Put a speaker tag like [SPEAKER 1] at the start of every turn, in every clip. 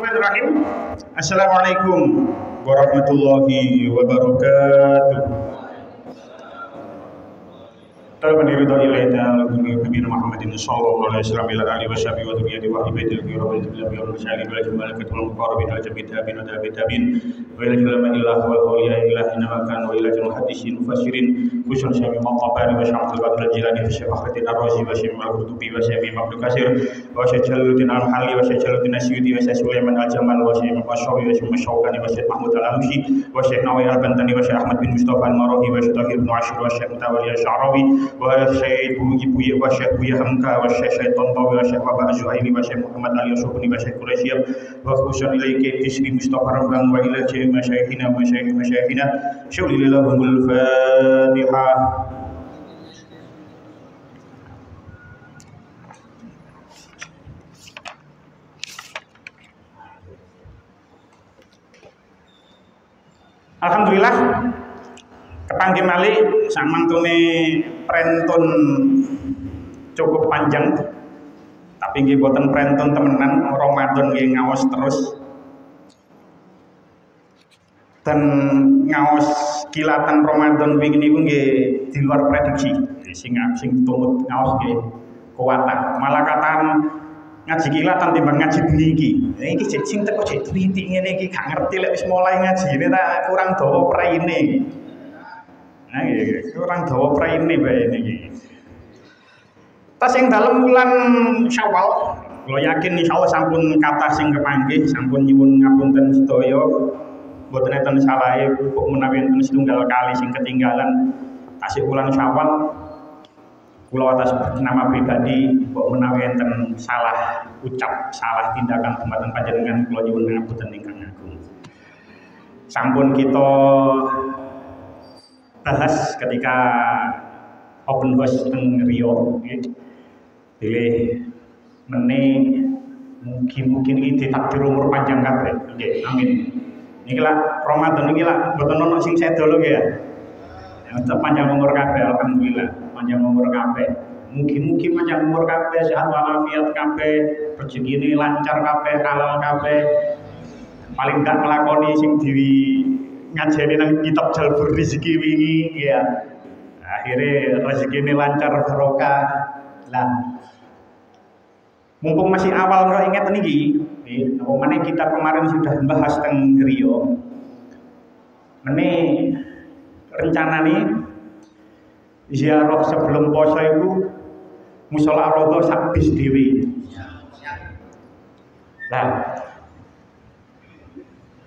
[SPEAKER 1] Bismillahirrahmanirrahim. Assalamualaikum warahmatullahi wabarakatuh. Talabani ridha ilahi ta'ala Nabi Muhammadin sallallahu alaihi wasallam ila alihi washabihi wa dzurriyyati wa ibadil kiram billahi wa masyaalih wa malaikatul muqarrabin al jabitabi wa tabitabin wa ila ulama illah wal awliya ilahi namakan wa ila muhaddisin mufassirin khusus syami maqabari wa syamsul badr jilani wa syekh Fakhruddin Ar-Razi wa syekh Al-Qurtubi wa syekh Abdul Qasir wa syekh Jalaluddin Al-Hali wa syekh Jalaluddin Asyuti wa syekh Sulaiman Al-Jamal wa syekh Masyawi wa syekh Masyawkani wa syekh Mahmud Al-Alusi wa syekh Nawawi Al-Bantani wa syekh Ahmad bin Mustafa Al-Marahi wa syekh Tahir bin Ashir wa syekh Mutawalli Al-Sya'rawi wa syekh Buya wa syekh Buya Hamka wa syekh Tontawi wa syekh Waba Az-Zuhaili wa syekh Muhammad Ali Yusufuni wa syekh Quraisyah wa khususan ilaiki Tisri Mustafa Rambang wa ila syekh masyayikhina wa masyayikhina syu'lilahumul Fatihah. Alhamdulillah kepanggih malih samangtune prentun cukup panjang, tapi nggih boten prentun temenan, Ramadan nggih ngaos terus dan ngaos kilatan Ramadan wingi niku nggih di luar prediksi. Sing tumut ngaos nggih kuwata. Malah katan ngaji kilatan timbang ngaji bengi iki. Iki sing teko jek triti ngene iki gak ngerti lek wis mulai ngajine ta kurang dawa praine. Nah, kurang dawa praine bae niki. Tas ing dalem wulan Syawal, kula yakin insyaallah sampun kathah sing kepanggih, sampun nyuwun ngapunten sedaya. Mboten enten salahe kok menawi enten setunggal kali sing ketinggalan tasih wulan Syawal. Kula atas nama pribadi kok menawi enten salah ucap, salah tindakan dumateng panjenengan kula nyuwun ngapunten ingkang agung. Sampun kita bahas ketika open house teng Rio nggih. Pilih meneh mungkin iki ditakdir umur panjang kabeh. Nggih, amin. Niki lah Ramadan niki lah mboten ono sing sedo lho nggih ya. Untuk panjang umur kabeh alhamdulillah, panjang umur kabeh. Mugi-mugi panjang umur kabeh, sehat walafiat kabeh, rezekine lancar kabeh, halal kabeh. Paling gak nglakoni sing ngajeni nang kitab Jalbur Rezeki wingi ya. Akhirnya rezekine lancar barokah. Lah mumpung masih awal kok inget niki, apa kita kemarin sudah membahas tentang Rio. Ini rencana nih ziarah sebelum puasa itu mushola Ar-Raudhah sak bis dhewe. Lah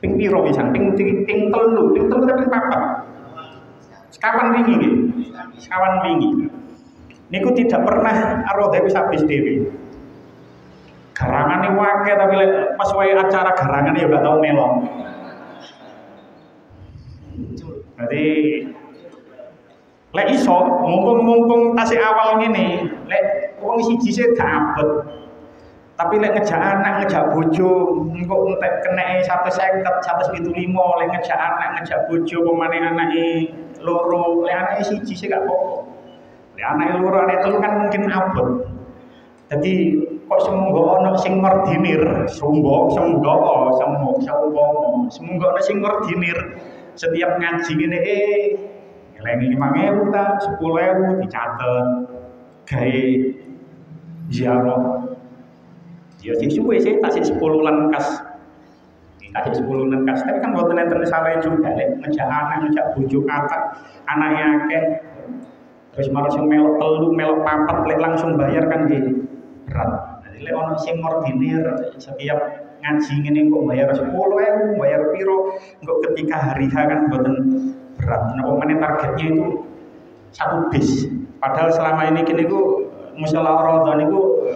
[SPEAKER 1] ping piro pisan? Ping 3, ping 3, ping 4. Kapan wingi nggih? Kawan wingi. Niku tidak pernah Ar-Raudhah sak bis dhewe. Garangane wae tapi pas wae acara garangane ya gak tau melong. Jadi lek iso mumpung tasih awal ngene, lek wong siji sik gak abot. Tapi lek ngejak anak, ngejak bojo, engko entek keneke 150, 175, lek ngejak anak, ngejak bojo pemane anake loro, lek anake siji sik gak apa-apa. Lek anake loro, anake telu kan mungkin abot. Jadi kok semoga ana sing ngordinir, semoga ana sing ngordinir setiap ngaji ngene nilai 5.000 ta 10.000 dicatet gawe ziarah. Ya sing suwe sih tasih 10 lan kas. Tasih 10 lan kas, tapi kan mboten enten salah juga lek ngejak anak, ngejak bojo kathah, anake akeh. Terus marang sing melok 3, melok 4 lek langsung bayar kan nggih berat. Lek ono sing ordinir setiap ngaji ngene kok bayar 10.000, bayar piro, engko ketika hari H kan mboten berat. Napa meneh targetnya itu 1 bis. Padahal selama ini kene niku mushola Ar-Raudhah niku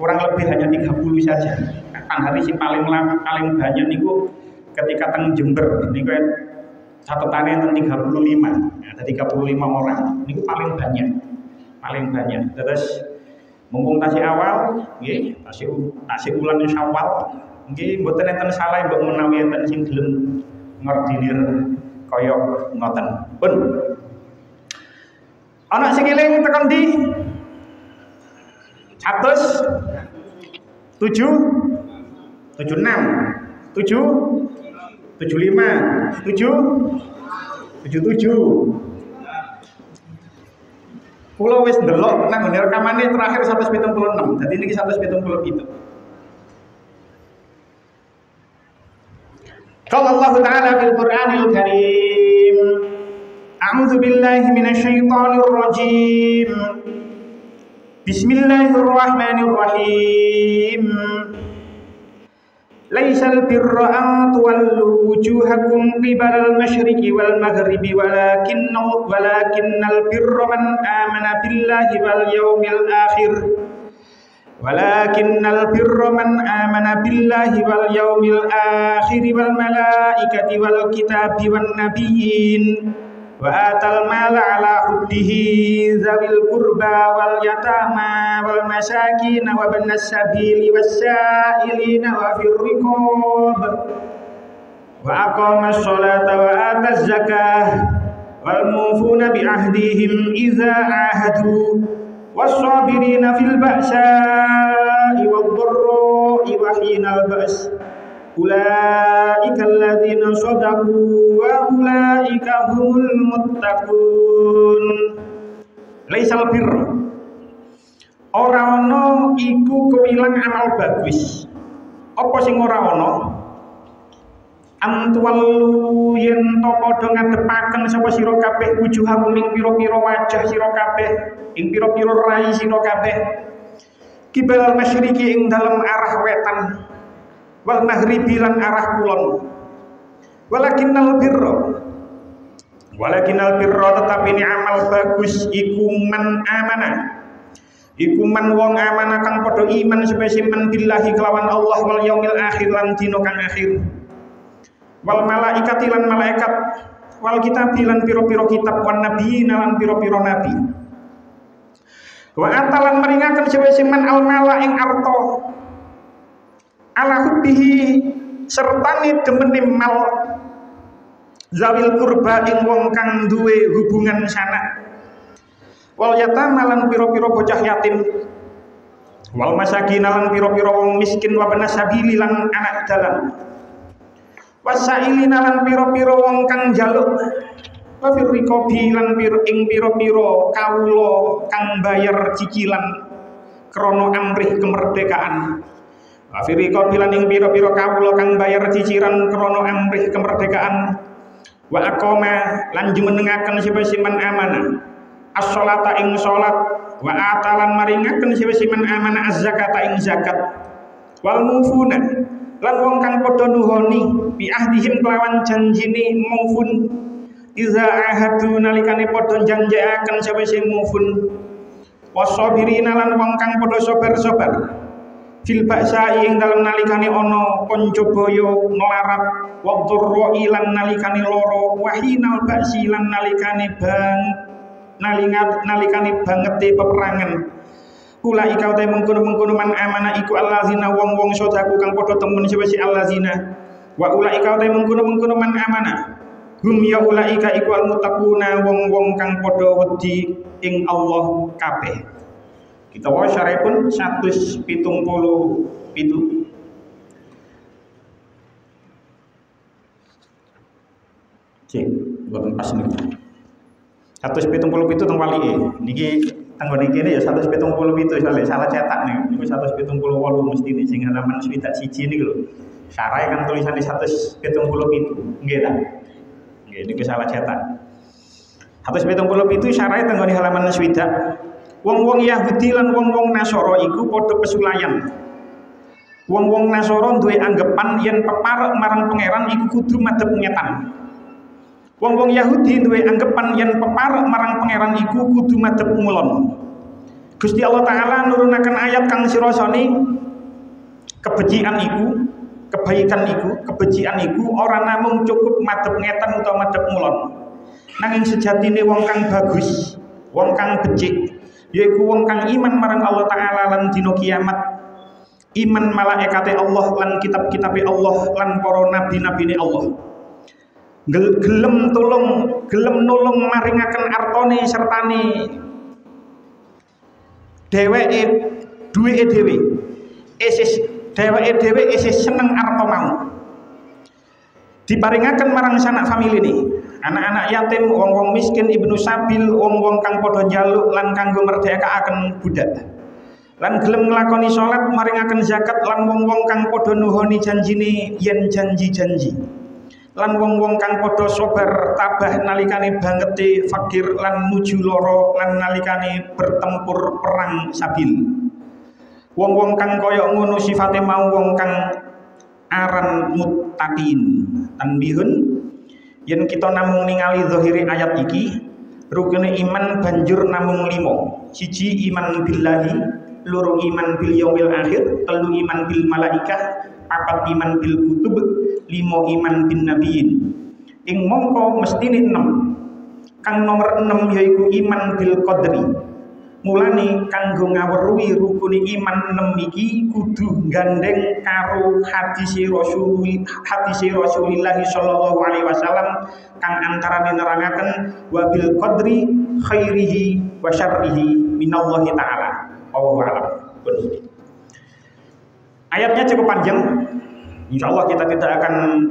[SPEAKER 1] kurang lebih hanya 30 saja. Kan hari sing paling banyak niku ketika teng Jember niku catatane enten 35. Ada 35 orang. Niku paling banyak. Paling banyak. Terus mumpung tasih awal nggih, tasih wulan Syawal nggih mboten enten salah mbok menawi enten sing gelem ngordinir kaya ngoten. Pun ana sing eling tekan ndi? 107 76, 7, 75, 77. Kula wis ndelok nang ngene rekamane terakhir 176. Dadi niki 177. Qala Allah Ta'ala fil Qur'anil Karim. A'udzu billahi minasy syaithanir rajim. Bismillahirrahmanirrahim. Laisal birra an tuwallu wujuhakum qibalal masyriqi wal maghribi walakinnal birra man amana billahi wal yawmil akhir walakinnal birra man amana billahi wal yawmil akhir wal malaikati wal kitabi wan nabiyyin wa atal mala ala hubbihi zawil qurba wal yatama wal masakin wa ibnas sabili wasailina wa fir riqab wa aqamas sholata wa ataz zakah wal mufuna bi ahdihim idza ahadu was sabirina fil ba'sa'i wad dharra'i wa hinal ba's ulaika alladzina shadaqu wa ulaika humul muttaqun. Laisal birra ora ana iku kewilang amal bagus. Apa sing ora ana? Antuwalu yen to padha ngadepaken sapa sira kabeh wujuhakum ing pira-pira wajah sira kabeh, ing pira-pira rai sira kabeh. Kibal masyriqi ing dalem arah wetan. Wal maghribi lan arah kulon. Walakinnal birra tetapi ini amal bagus iku man amana. Iku man wong amana kang padha iman sepesi man billahi kelawan Allah wal yaumil akhir lan dina kang akhir. Wal malaikati lan malaikat wal kitabi lan pira-pira kitab wan nabiyina lan pira-pira nabi. Wa atalan meringaken sepesi man al mala ing arta ala hubbihi sertane demene mal zawil kurba ing wong kang duwe hubungan sanak wal yatama lan pira-pira bocah yatim wal masakin lan pira-pira wong miskin wa ibnas sabili lan anak dalan wasailina lan pira-pira wong kang njaluk wa fir riqabi lan ing pira-pira kawula kang bayar cicilan krana amrih kemerdekaan. Afiriko bilan ing pira-pira kawula kang bayar ciciran krana amrih kemerdekaan wa aqama lan jumenengaken siman amanah as-sholata ing salat wa atalan maringaken siman amanah az-zakata ing zakat wal mufuna lan wong kang padha nuhoni bi ahdihim kelawan janjine mufun iza ahadu nalikane padha janjekaken siman mufun wasabirina lan wong kang padha sabar-sabar fil ba'sa ing dalem nalikane ana pancobaya nglarat wa dzurra lan nalikane lara wa hinal ba'si lan nalikane bangete peperangan. Kula ika uta mengkono-mengkono man amana iku allazina wong-wong sodaku kang padha temen sewesi allazina wa ula ika uta mengkono-mengkono man amana hum ya ula ika iku almuttaquna wong-wong kang padha wedi ing Allah kabeh. Kita wae syarepun 177. Cek, boten pas niki. 177 teng walike. Niki tanggone kene ya 177 soalnya salah cetak nih. Niku 178 mestine sing halaman 1 niki lho. Sarae kan tulisane 177. Nggih ta? Nggih niku salah cetak. 177 sarae tanggone halaman 1. Wong-wong Yahudi lan wong-wong Nasara iku padha pesulayan. Wong-wong Nasara duwe anggapan yen peparek marang pangeran iku kudu madhep ngetan. Wong-wong Yahudi duwe anggapan yen peparek marang pangeran iku kudu madhep ngulon. Gusti Allah Ta'ala nurunaken ayat kang sirasane kebecikan iku, kebaikan iku, kebencian iku ora namung cukup madhep ngetan utawa madhep ngulon. Nanging sejatine wong kang bagus, wong kang becik yaiku wong kang iman marang Allah Ta'ala lan dina kiamat, iman malaikate Allah lan kitab-kitabe Allah lan para nabi-nabine Allah, gelem nulung maringaken artane sertane dheweke duweke dhewe dheweke dhewe isih seneng arep mau. Diparingaken marang sanak famili ini, anak-anak yatim, wong-wong miskin, ibnu sabil, wong-wong kang padha njaluk lan kanggo merdekaaken budak. Lan gelem nglakoni salat, maringaken zakat lan wong-wong kang padha nuhoni janjine yen janji-janji. Lan wong-wong kang padha sabar tabah nalikane bangete fakir lan nuju lara lan nalikane bertempur perang sabil. Wong-wong kang kaya ngono sifate mau wong kang aran muttaqin. Tanbihun, yen kita namung ningali zahire ayat iki, rukune iman banjur namung 5. Siji iman billahi, loro iman bil yaumil akhir, telu iman bil malaikah, papat iman bil kutub, 5 iman bin nabiyyin. Ing mongko mestine 6. Kang nomor 6 yaiku iman bil qadri. Mulane kanggo ngaweruhi rukune iman 6 iki kudu gandeng karo hadis Rasulullah sallallahu alaihi wasallam kang antarane nerangaken wabil qadri khairihi wa syarrihi minallahi taala. Wallahu a'lam. Ayatnya cukup panjang. Insyaallah kita tidak akan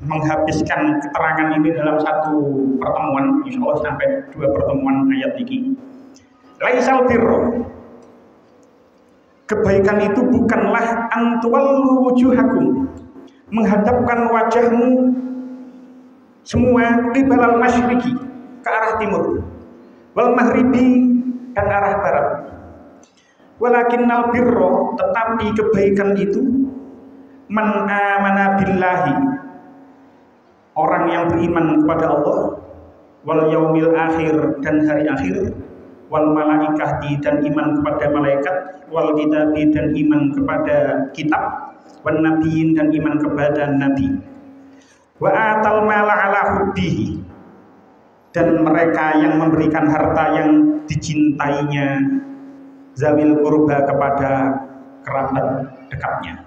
[SPEAKER 1] menghabiskan keterangan ini dalam satu pertemuan. Insyaallah sampai 2 pertemuan ayat ini. Laisal birro, kebaikan itu bukanlah antuwallu wujuhakum, menghadapkan wajahmu semua qibalal masyriqi, ke arah timur, wal maghribi, dan arah barat. Walakinnal birro, tetapi kebaikan itu man amana billahi, orang yang beriman kepada Allah, wal yaumil akhir, dan hari akhir, wal malaikati, dan iman kepada malaikat, wal kitabi, dan iman kepada kitab, wan nabiyyin, dan iman kepada nabi, wa atal mala ala hubbihi, dan mereka yang memberikan harta yang dicintainya, zawil kurba, kepada kerabat dekatnya.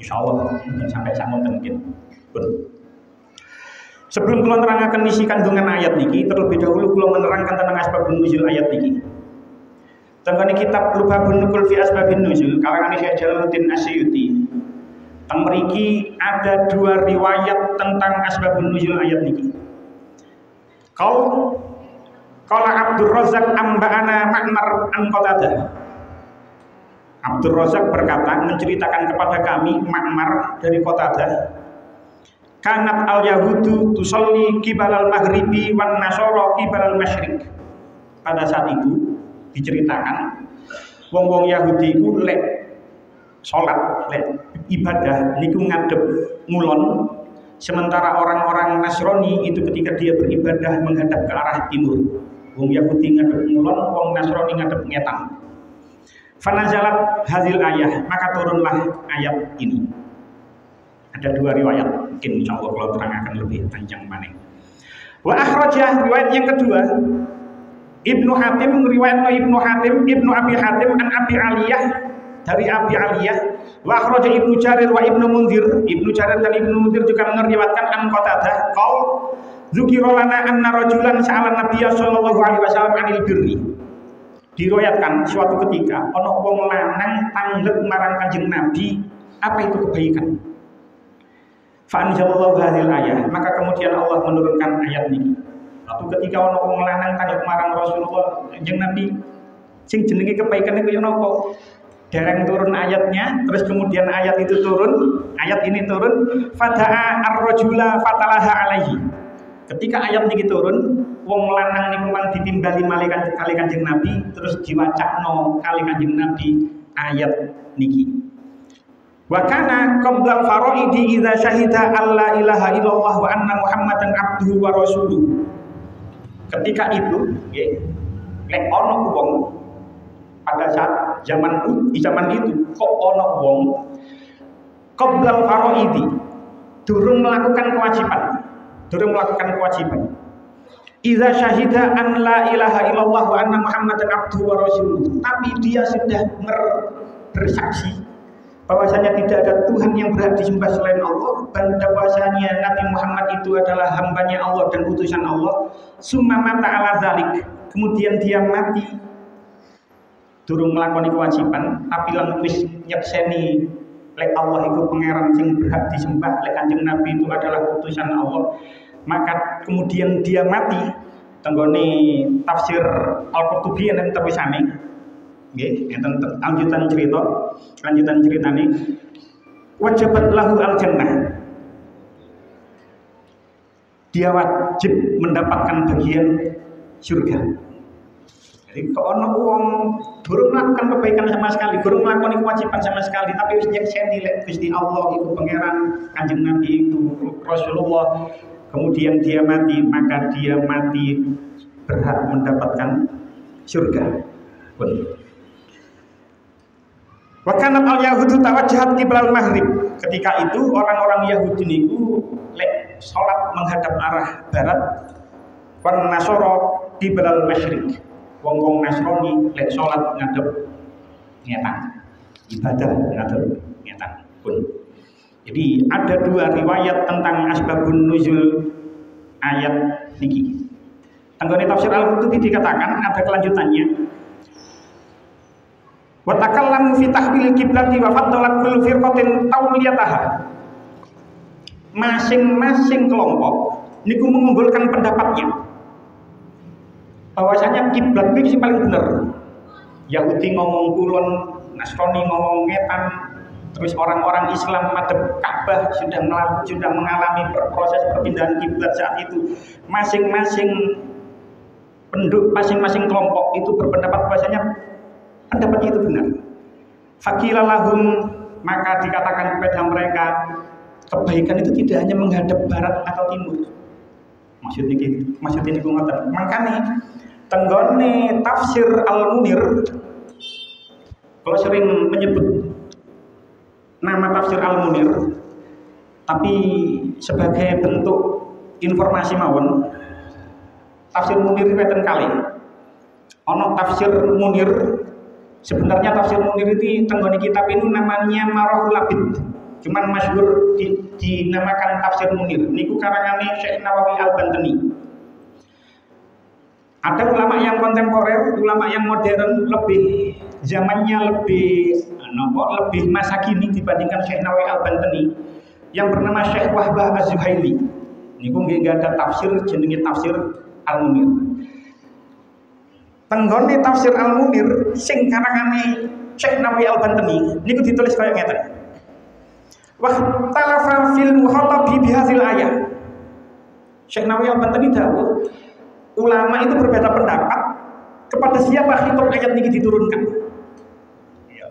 [SPEAKER 1] Insyaallah sampai sama mungkin. Sebelum kula nerangaken isi kandungan ayat niki, terlebih dahulu kula menerangkan tentang asbabun nuzul ayat niki. Tengene kitab Lubabun Nukul fi Asbabin Nuzul karangan Syekh Jalaluddin Asyuyuti. Teng mriki ada 2 riwayat tentang asbabun nuzul ayat niki. Qala Abdur Razzaq amba'ana Ma'mar an Qatadah. Abdur Razzaq berkata, menceritakan kepada kami Ma'mar dari Qatadah, kanat al-yahudu tusalli qibalal maghribi wan nasara qibalal masyriq. Pada saat itu diceritakan wong-wong Yahudi iku lek salat, lek ibadah niku ngadep ngulon, sementara orang-orang Nasrani itu ketika dia beribadah menghadap ke arah timur. Wong Yahudi ngadep ngulon, wong Nasrani ngadep ngetan. Fanazalat hazil ayah, maka turunlah ayat ini. Ada 2 riwayat, mungkin insyaallah kalau terangkan lebih panjang mana. Wa akhrajah, riwayat yang kedua, Ibnu Hatim, riwayat Ibnu Hatim, Ibnu Abi Hatim an Abi Aliyah, dari Abi Aliyah. Wa akhrajah Ibnu Jarir wa Ibnu Munzir, Ibnu Jarir dan Ibnu Munzir juga meriwayatkan an Qatadah qaul dzukira lana anna rajulan sa'ala Nabiyya sallallahu alaihi wasallam anil birri. Diriwayatkan suatu ketika ana wong lanang tanggep marang Kanjeng Nabi, apa itu kebaikan? Fa'anjalallahu hadhil ayah, maka kemudian Allah menurunkan ayat ini. Waktu ketika ana wong lanang tanggep marang Rasulullah, Kanjeng Nabi, sing jenenge kebaikan iku ya napa? Dereng turun ayatnya, terus kemudian ayat itu turun, ayat ini turun, fada'a ar-rajula fatalaha alaihi. Ketika ayat niki turun, wong lanang niku mang ditimbali malih kali Kanjeng Nabi, terus diwacakno kali Kanjeng Nabi ayat niki. Wa kana qabla faraidi idza syahida alla ilaha illallah wa anna muhammadan abduhu wa rasuluh. Ketika itu nggih, lek ana wong pada saat di zaman itu kok ana wong qabla faraidi durung melakukan kewajiban. Idza syahida an la ilaha illallah wa anna muhammadan abduhu wa rasuluh, tapi dia sudah bersaksi bahwasanya tidak ada Tuhan yang berhak disembah selain Allah, dan bahwasanya Nabi Muhammad itu adalah hambanya Allah dan utusan Allah. Summa mata ala zalik, kemudian dia mati durung melakoni kewajiban, tapi lan wis nyekseni lek Allah itu pangeran sing berhak disembah, lek Kanjeng Nabi itu adalah utusan Allah, maka kemudian dia mati. Tenggone tafsir Al-Qurtubi enten terwisane. Nggih, enten lanjutan ceritane. Wajabat lahu al-jannah. Dia wajib mendapatkan bagian surga. Jadi kalau ono wong durung melakukan kebaikan sama sekali, durung melakukan kewajiban sama sekali, tapi wis nyekseni lek Gusti Allah itu pangeran, Kanjeng Nabi itu Rasulullah, kemudian dia mati, maka dia mati berhak mendapatkan surga. Wa kanat al-yahudu tawajjahat qiblal maghrib. Ketika itu orang-orang Yahudi niku lek salat menghadap arah barat, wan nasara qiblal masyriq. Wong-wong Nasrani lek salat ngadep ngetan. Ibadah ngadep ngetan pun. Jadi ada dua riwayat tentang asbabun nuzul ayat niki. Tanggone tafsir Al-Qurtubi dikatakan ada kelanjutannya. Wa takallamu fi tahwil qiblati wa faddalat kullu firqatin tawliyataha. Masing-masing kelompok niku mengunggulkan pendapatnya. Bahwasanya kiblat itu paling benar. Yahudi ngomong kulon, Nasrani ngomong ngetan, terus orang-orang Islam madhep Ka'bah sudah mengalami proses perpindahan kiblat saat itu. Masing-masing masing-masing kelompok itu berpendapat bahwasanya pendapatnya itu benar. Faqila lahum, maka dikatakan kepada mereka, kebaikan itu tidak hanya menghadap barat atau timur. Maksudnya niku ngoten. Makane tenggone tafsir Al-Munir, kalau sering menyebut nama tafsir Al-Munir, tapi sebagai bentuk informasi mawon, tafsir Munir weten kali. Ono tafsir Munir, sebenarnya tafsir Munir itu tenggone kitab ini namanya Marahul Labid. Cuman masyhur dinamakan tafsir Munir. Niku karangane Syekh Nawawi Al-Bantani. Ada ulama yang kontemporer, ulama yang modern, lebih zamannya lebih masa kini dibandingkan Syekh Nawawi Al-Bantani, yang bernama Syekh Wahbah Az-Zuhaili. Niku nggih ada tafsir jenenge tafsir Al-Munir. Tenggone tafsir Al-Munir sing karangane Syekh Nawawi Al-Bantani niku ditulis kaya ngeten. Wa talafa fil mukhatabi bihadzal ayat. Syekh Nawawi Al-Bantani dawuh, ulama itu berbeda pendapat kepada siapa khitab ayat ini diturunkan. Ya,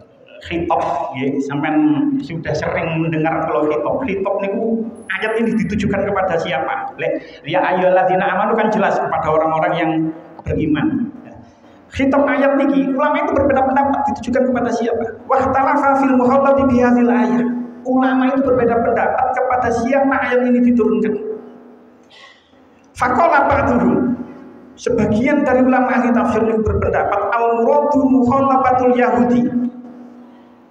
[SPEAKER 1] khitab ya, sampean sudah sering mendengar kalau khitab niku ayat ini ditujukan kepada siapa? Ya ayyuhalladzina amanu kan jelas kepada orang-orang yang beriman. Khitab ayat niki ulama itu berbeda pendapat ditujukan kepada siapa? Wa talafa fil mukhatabi bihadzal ayat. Ulama itu berbeda pendapat kepada siapa ayat ini diturunkan. Faqala ba'duhum, sebagian dari ulama ahli tafsir ini berpendapat al-muradu mukhatabatul Yahudi.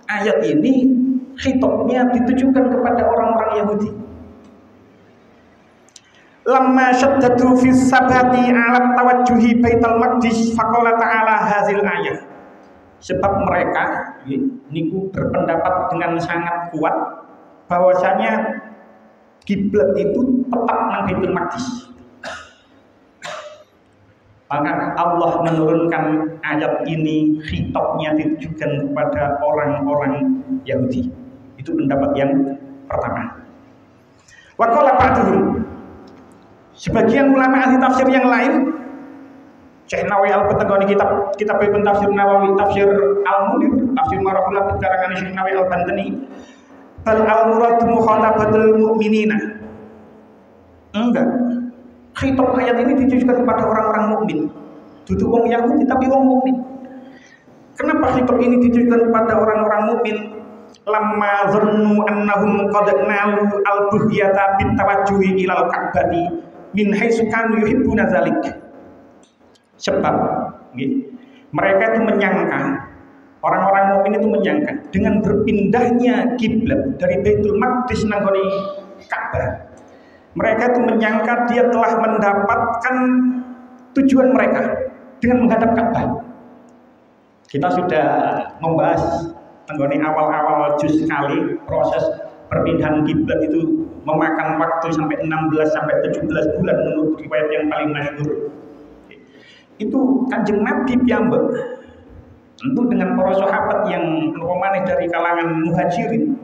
[SPEAKER 1] Ayat ini khitabnya ditujukan kepada orang-orang Yahudi. Lamma syaddadu fi sabati 'ala tawajjuhi Baitul Maqdis faqala ta'ala hazil ayat. Sebab mereka niku berpendapat dengan sangat kuat bahwasanya kiblat itu tetap nang Baitul Maqdis. Maka Allah menurunkan ayat ini khitabnya ditujukan kepada orang-orang Yahudi. Itu pendapat yang pertama. Wa qala ba'duhum, sebagian ulama ahli tafsir yang lain, Syekh Nawawi Al-Bantani kitab tafsir Nawawi, tafsir Al-Munir, tafsir Marahul Labid karangan Syekh Nawawi Al-Bantani, bal al-muradu mukhatabatul mu'minina. Enggak. Khitab ayat ini ditujukan kepada orang-orang mukmin. Dudu wong Yahudi tapi wong mukmin. Kenapa khitab ini ditujukan kepada orang-orang mukmin? Lamma zannu annahum qad nalu al-buhyata bit tawajjuhi ilal Ka'bati min haitsu kanu yuhibbuna dzalik. Sebab mereka itu menyangka, orang-orang mukmin itu menyangka dengan berpindahnya kiblat dari Baitul Maqdis nanggone Ka'bah, mereka itu menyangka dia telah mendapatkan tujuan mereka dengan menghadap Ka'bah. Kita sudah membahas tenggone awal-awal juz kali proses perpindahan kiblat itu memakan waktu sampai 16 sampai 17 bulan menurut riwayat yang paling masyhur. Itu Kanjeng Nabi piyambak tentu dengan para sahabat yang nomane dari kalangan muhajirin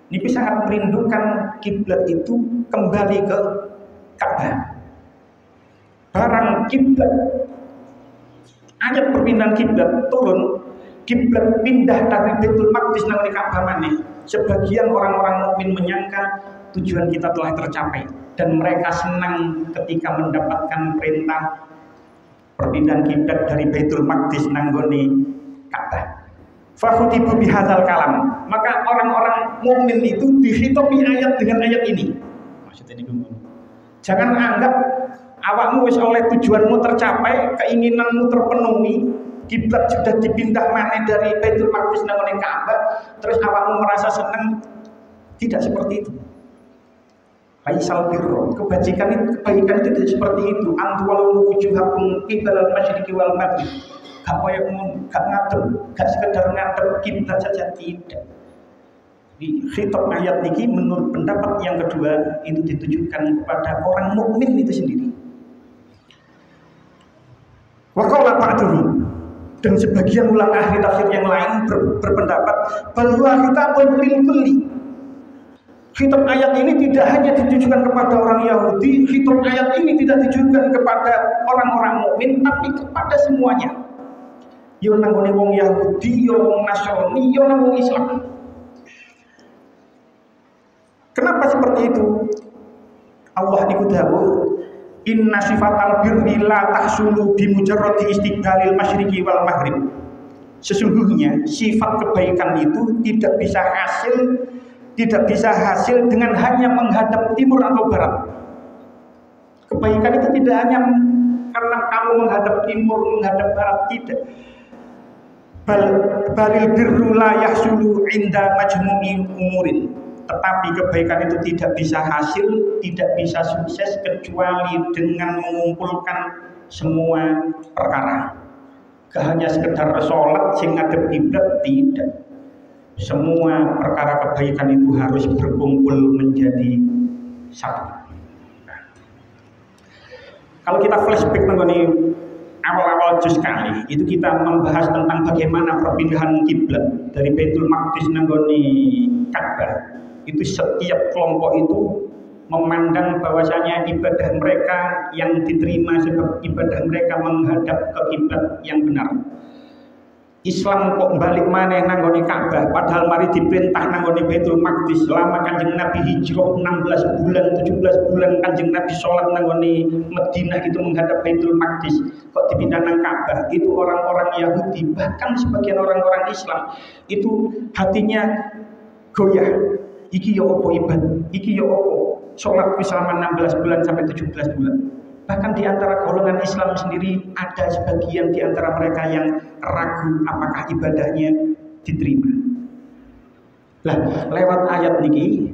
[SPEAKER 1] ini sangat merindukan kiblat itu kembali ke Ka'bah. Barang kiblat ayat perpindahan kiblat turun, kiblat pindah dari Baitul Maqdis nang Ka'bah maneh. Sebagian orang-orang mukmin menyangka tujuan kita telah tercapai dan mereka senang ketika mendapatkan perintah perpindahan kiblat dari Baitul Maqdis nang Ka'bah. Fakhutibu bihadzal kalam. Maka orang-orang mukmin itu dihitopi ayat dengan ayat ini. Maksudnya ini jangan anggap awakmu wis oleh tujuanmu tercapai, keinginanmu terpenuhi, kiblat sudah dipindah maneh dari Baitul Maqdis nang Ka'bah, terus awakmu merasa senang. Tidak seperti itu. Laisal birro, kebaikan itu tidak seperti itu. Antwal wujuhakum qibalal masyriqi wal maghrib. Gak koyo ngono, gak ngadep, gak sekedar ngadep kiblat saja, tidak. Di khitab ayat ini menurut pendapat yang kedua itu ditujukan kepada orang mukmin itu sendiri. Wa qala ba'duhum, dan sebagian ulama ahli tafsir yang lain berpendapat bahwa khitabun lil kulli. Khitab ayat ini tidak hanya ditujukan kepada orang Yahudi, khitab ayat ini tidak ditujukan kepada orang-orang mukmin, tapi kepada semuanya. Yo nanggone wong Yahudi, yo wong Nasrani, yo nang wong Islam. Kenapa seperti itu? Allah niku dawuh, inna sifatal birri la tahsulu bi mujarradi istiqbalil masyriqi wal maghrib. Sesungguhnya sifat kebaikan itu tidak bisa hasil dengan hanya menghadap timur atau barat. Kebaikan itu tidak hanya karena kamu menghadap timur, menghadap barat, tidak. Balil birru la yahsulu inda majmu'i umurin. Tetapi kebaikan itu tidak bisa hasil, tidak bisa sukses kecuali dengan mengumpulkan semua perkara. Gak hanya sekedar sholat sing ngadep kiblat, tidak. Semua perkara kebaikan itu harus berkumpul menjadi satu. Kalau kita flashback mengenai awal-awal juz kali itu kita membahas tentang bagaimana perpindahan kiblat dari Baitul Maqdis nanggone Ka'bah. Itu setiap kelompok itu memandang bahwasanya ibadah mereka yang diterima sebab ibadah mereka menghadap ke kiblat yang benar. Islam kok balik maneh nanggone Ka'bah padahal mari diperintah nanggone Baitul Maqdis. Selama Kanjeng Nabi hijrah 16 bulan 17 bulan Kanjeng Nabi sholat nanggone Madinah itu menghadap Baitul Maqdis, kok dipindah nang Ka'bah. Itu orang-orang Yahudi, bahkan sebagian orang-orang Islam itu hatinya goyah. Iki ya opo ibadah, iki ya opo sholat selama 16 bulan sampai 17 bulan. Bahkan di antara golongan Islam sendiri ada sebagian di antara mereka yang ragu apakah ibadahnya diterima. Lah, lewat ayat niki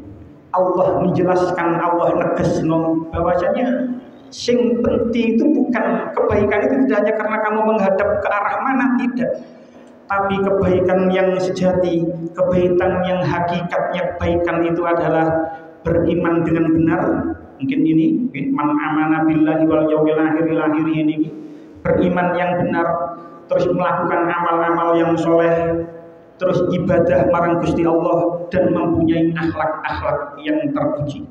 [SPEAKER 1] Allah menjelaskan, Allah negesno bahwasanya sing penting itu bukan kebaikan itu tidak hanya karena kamu menghadap ke arah mana, tidak. Tapi kebaikan yang sejati, kebaikan yang hakikatnya kebaikan itu adalah beriman dengan benar. Mungkin ini man amana billahi wal yawmil akhir ini beriman yang benar, terus melakukan amal-amal yang soleh, terus ibadah marang Gusti Allah dan mempunyai akhlak-akhlak yang terpuji.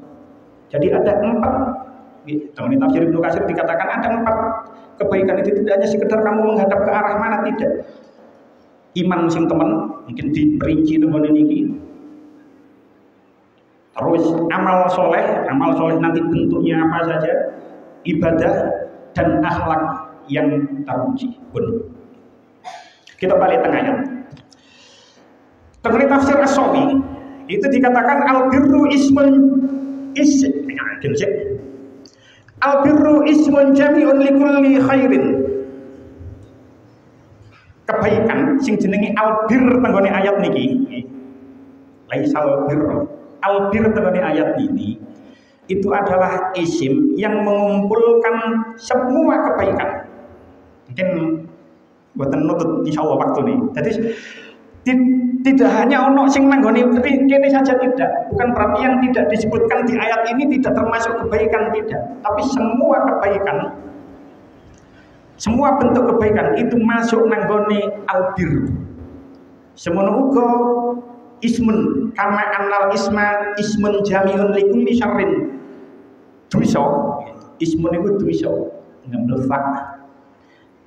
[SPEAKER 1] Jadi ada 4. Dalam tafsir Ibnu Katsir dikatakan ada 4 kebaikan itu tidak hanya sekedar kamu menghadap ke arah mana, tidak. Iman sing temen mungkin diperinci temen ini. Terus amal soleh nanti bentuknya apa saja, ibadah dan akhlak yang terpuji. Kita balik tengahnya. Tengah tafsir As-Sawi itu dikatakan al-birru ismun jami'un likulli khairin. Kebaikan sing jenenge albir tenggone ayat niki. Laisal birr. Albir tenggone ayat ini itu adalah isim yang mengumpulkan semua kebaikan. Mungkin buatan nutut insyaallah waktu nih. Jadi tidak hanya ono sing nanggone kene saja tidak. Bukan berarti yang tidak disebutkan di ayat ini tidak termasuk kebaikan, tidak. Tapi semua kebaikan, semua bentuk kebaikan itu masuk nanggone albir. Semono uga ismun kama annal isma ismun jami'un likulli syarrin. Dosa, ismun itu dosa. Ngambil fak.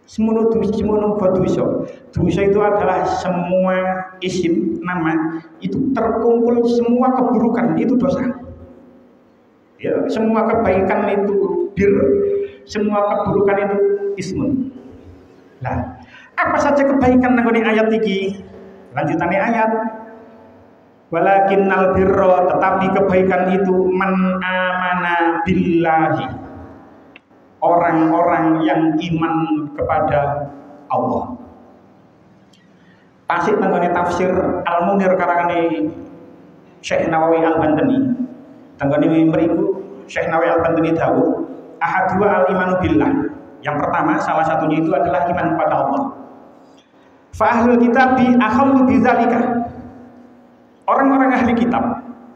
[SPEAKER 1] Semono dosa. Dosa itu adalah semua isim nama itu terkumpul semua keburukan itu dosa. Ya, semua kebaikan itu bir, semua keburukan itu ismun. Nah, apa saja kebaikan nanggone ayat iki? Lanjutannya ayat. Walakinnal birra, tetapi kebaikan itu man amana billahi. Orang-orang yang iman kepada Allah. Pasik tanggane tafsir Al-Munir karangane Syekh Nawawi Al-Bantani. Tanggane mriku Syekh Nawawi Al-Bantani dawuh, ahadu al-imanu billah. Yang pertama, salah satunya itu adalah iman kepada Allah. Fa ahlul kitabi akhallu bidzalika. Orang-orang ahli kitab,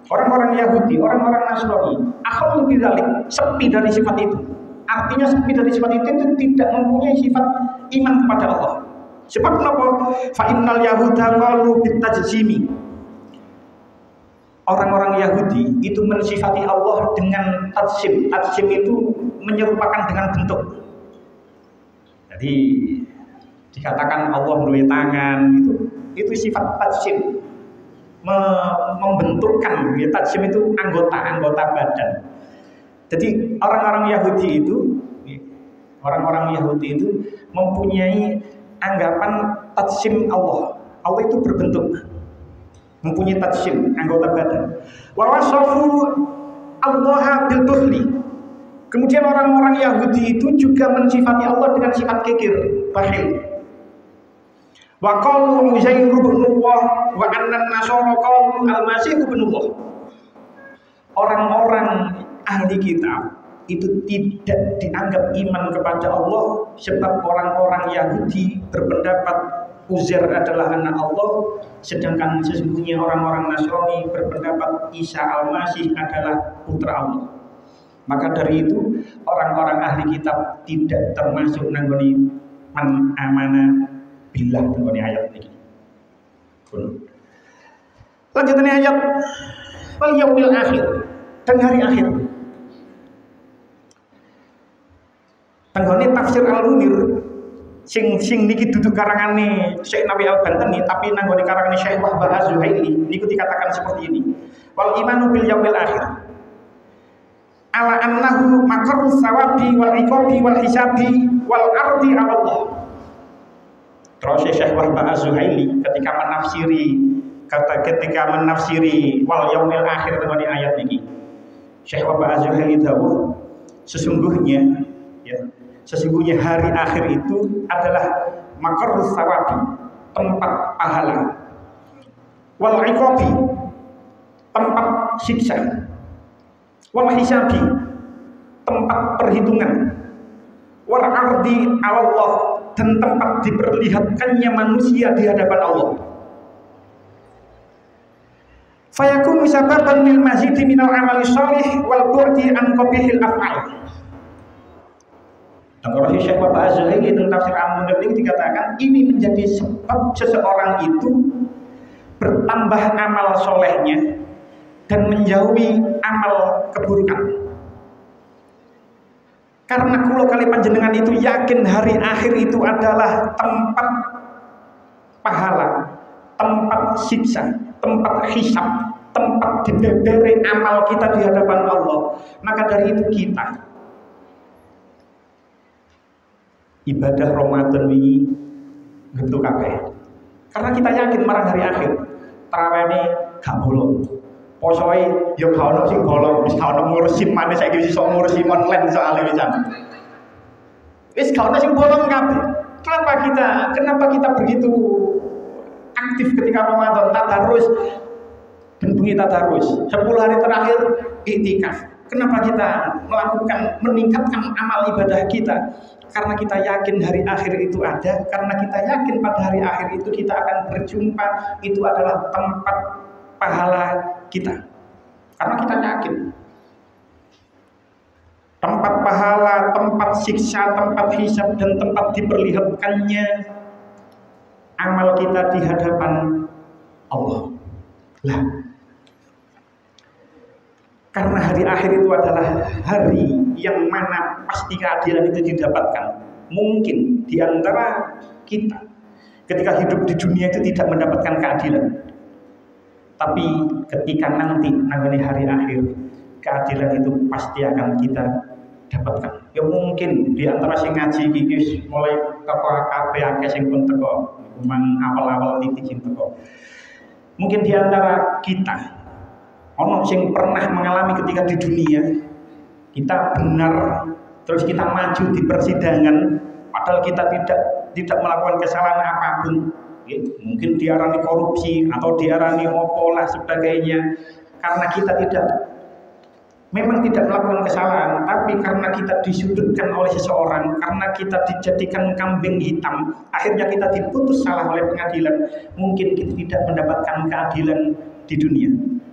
[SPEAKER 1] orang-orang Yahudi, orang-orang Nasrani, akhallu bidzalik, sepi dari sifat itu. Artinya sepi dari sifat itu tidak mempunyai sifat iman kepada Allah. Sebab kenapa? Fa innal yahuda qalu bitajzimi. Orang-orang Yahudi itu mensifati Allah dengan tajsim. Tajsim itu menyerupakan dengan bentuk. Jadi dikatakan Allah memiliki tangan itu sifat tajsim. Membentukkan, tajsim itu anggota badan. Jadi orang-orang Yahudi itu mempunyai anggapan tajsim Allah. Allah itu berbentuk, mempunyai tajsim anggota badan. Wa wasafu Allah bil bukhli. Kemudian orang-orang Yahudi itu juga mensifati Allah dengan sifat kikir, bakhil. Wa qalu Uzair ibn Allah wa anna an-nasara qalu al-Masih ibn Allah. Orang-orang ahli kitab itu tidak dianggap iman kepada Allah sebab orang-orang Yahudi berpendapat Uzair adalah anak Allah, sedangkan sesungguhnya orang-orang Nasrani berpendapat Isa Al-Masih adalah putra Allah. Maka dari itu orang-orang ahli kitab tidak termasuk nanggoni man amana billah nanggoni ayat ini. Lanjutannya ayat wal yaumil akhir, dan hari akhir. Tanggone tafsir Al-Munir sing niki dudu karangane Syekh Nawawi Al-Bantani, tapi nanggone karangane Syekh Wahbah Az-Zuhaili niku dikatakan seperti ini. Wal imanu bil yaumil akhir ala annahu maqarrus sawabi wal iqabi wal hisabi wal ardi ala Allah. Terus Syekh Wahbah Az-Zuhaili ketika menafsiri wal yaumil akhir dengan ayat ini, Syekh Wahbah Az-Zuhaili dawuh sesungguhnya hari akhir itu adalah maqarrus sawabi, tempat pahala, wal iqabi, tempat siksa, wal hisabi, tempat perhitungan, wal ardi ala Allah, dan tempat diperlihatkannya manusia di hadapan Allah. Fayakunu sababan lil mazidi minal amali shalih wal bu'di an qabihil af'al. Kalau Syekh Wahbah Az-Zuhaili dalam tafsir Al-Munir ini dikatakan ini menjadi sebab seseorang itu bertambah amal solehnya dan menjauhi amal keburukan. Karena kulo kali panjenengan itu yakin hari akhir itu adalah tempat pahala, tempat siksa, tempat hisab, tempat dibebere amal kita di hadapan Allah. Maka dari itu kita ibadah Ramadan ini bentuk kabeh. Karena kita yakin marang hari akhir. Tarawihne gak bolong. Posoe ya gak ono sing bolong, wis gak ono ngurusi maneh saiki wis iso ngurusi online soalnya pisan. Wis gak ono sing bolong kabeh. Kenapa kita begitu aktif ketika Ramadan, tadarus, bentuk tadarus. 10 hari terakhir iktikaf. Kenapa kita meningkatkan amal ibadah kita? Karena kita yakin hari akhir itu ada, karena kita yakin pada hari akhir itu kita akan berjumpa, itu adalah tempat pahala kita. Karena kita yakin tempat pahala, tempat siksa, tempat hisab, dan tempat diperlihatkannya amal kita di hadapan Allah. Lah, karena hari akhir itu adalah hari yang mana pasti keadilan itu didapatkan. Mungkin di antara kita ketika hidup di dunia itu tidak mendapatkan keadilan, tapi ketika nanti hari akhir, keadilan itu pasti akan kita dapatkan. Ya mungkin di antara sing ngaji iki mulai teko kabeh akeh sing pun teko, memang awal-awal titik sing teko. Mungkin di antara kita ono sing pernah mengalami ketika di dunia kita benar terus kita maju di persidangan padahal kita tidak melakukan kesalahan apapun. Mungkin diarani korupsi atau diarani opolah sebagainya, karena kita memang tidak melakukan kesalahan, tapi karena kita disudutkan oleh seseorang, karena kita dijadikan kambing hitam, akhirnya kita diputus salah oleh pengadilan. Mungkin kita tidak mendapatkan keadilan di dunia,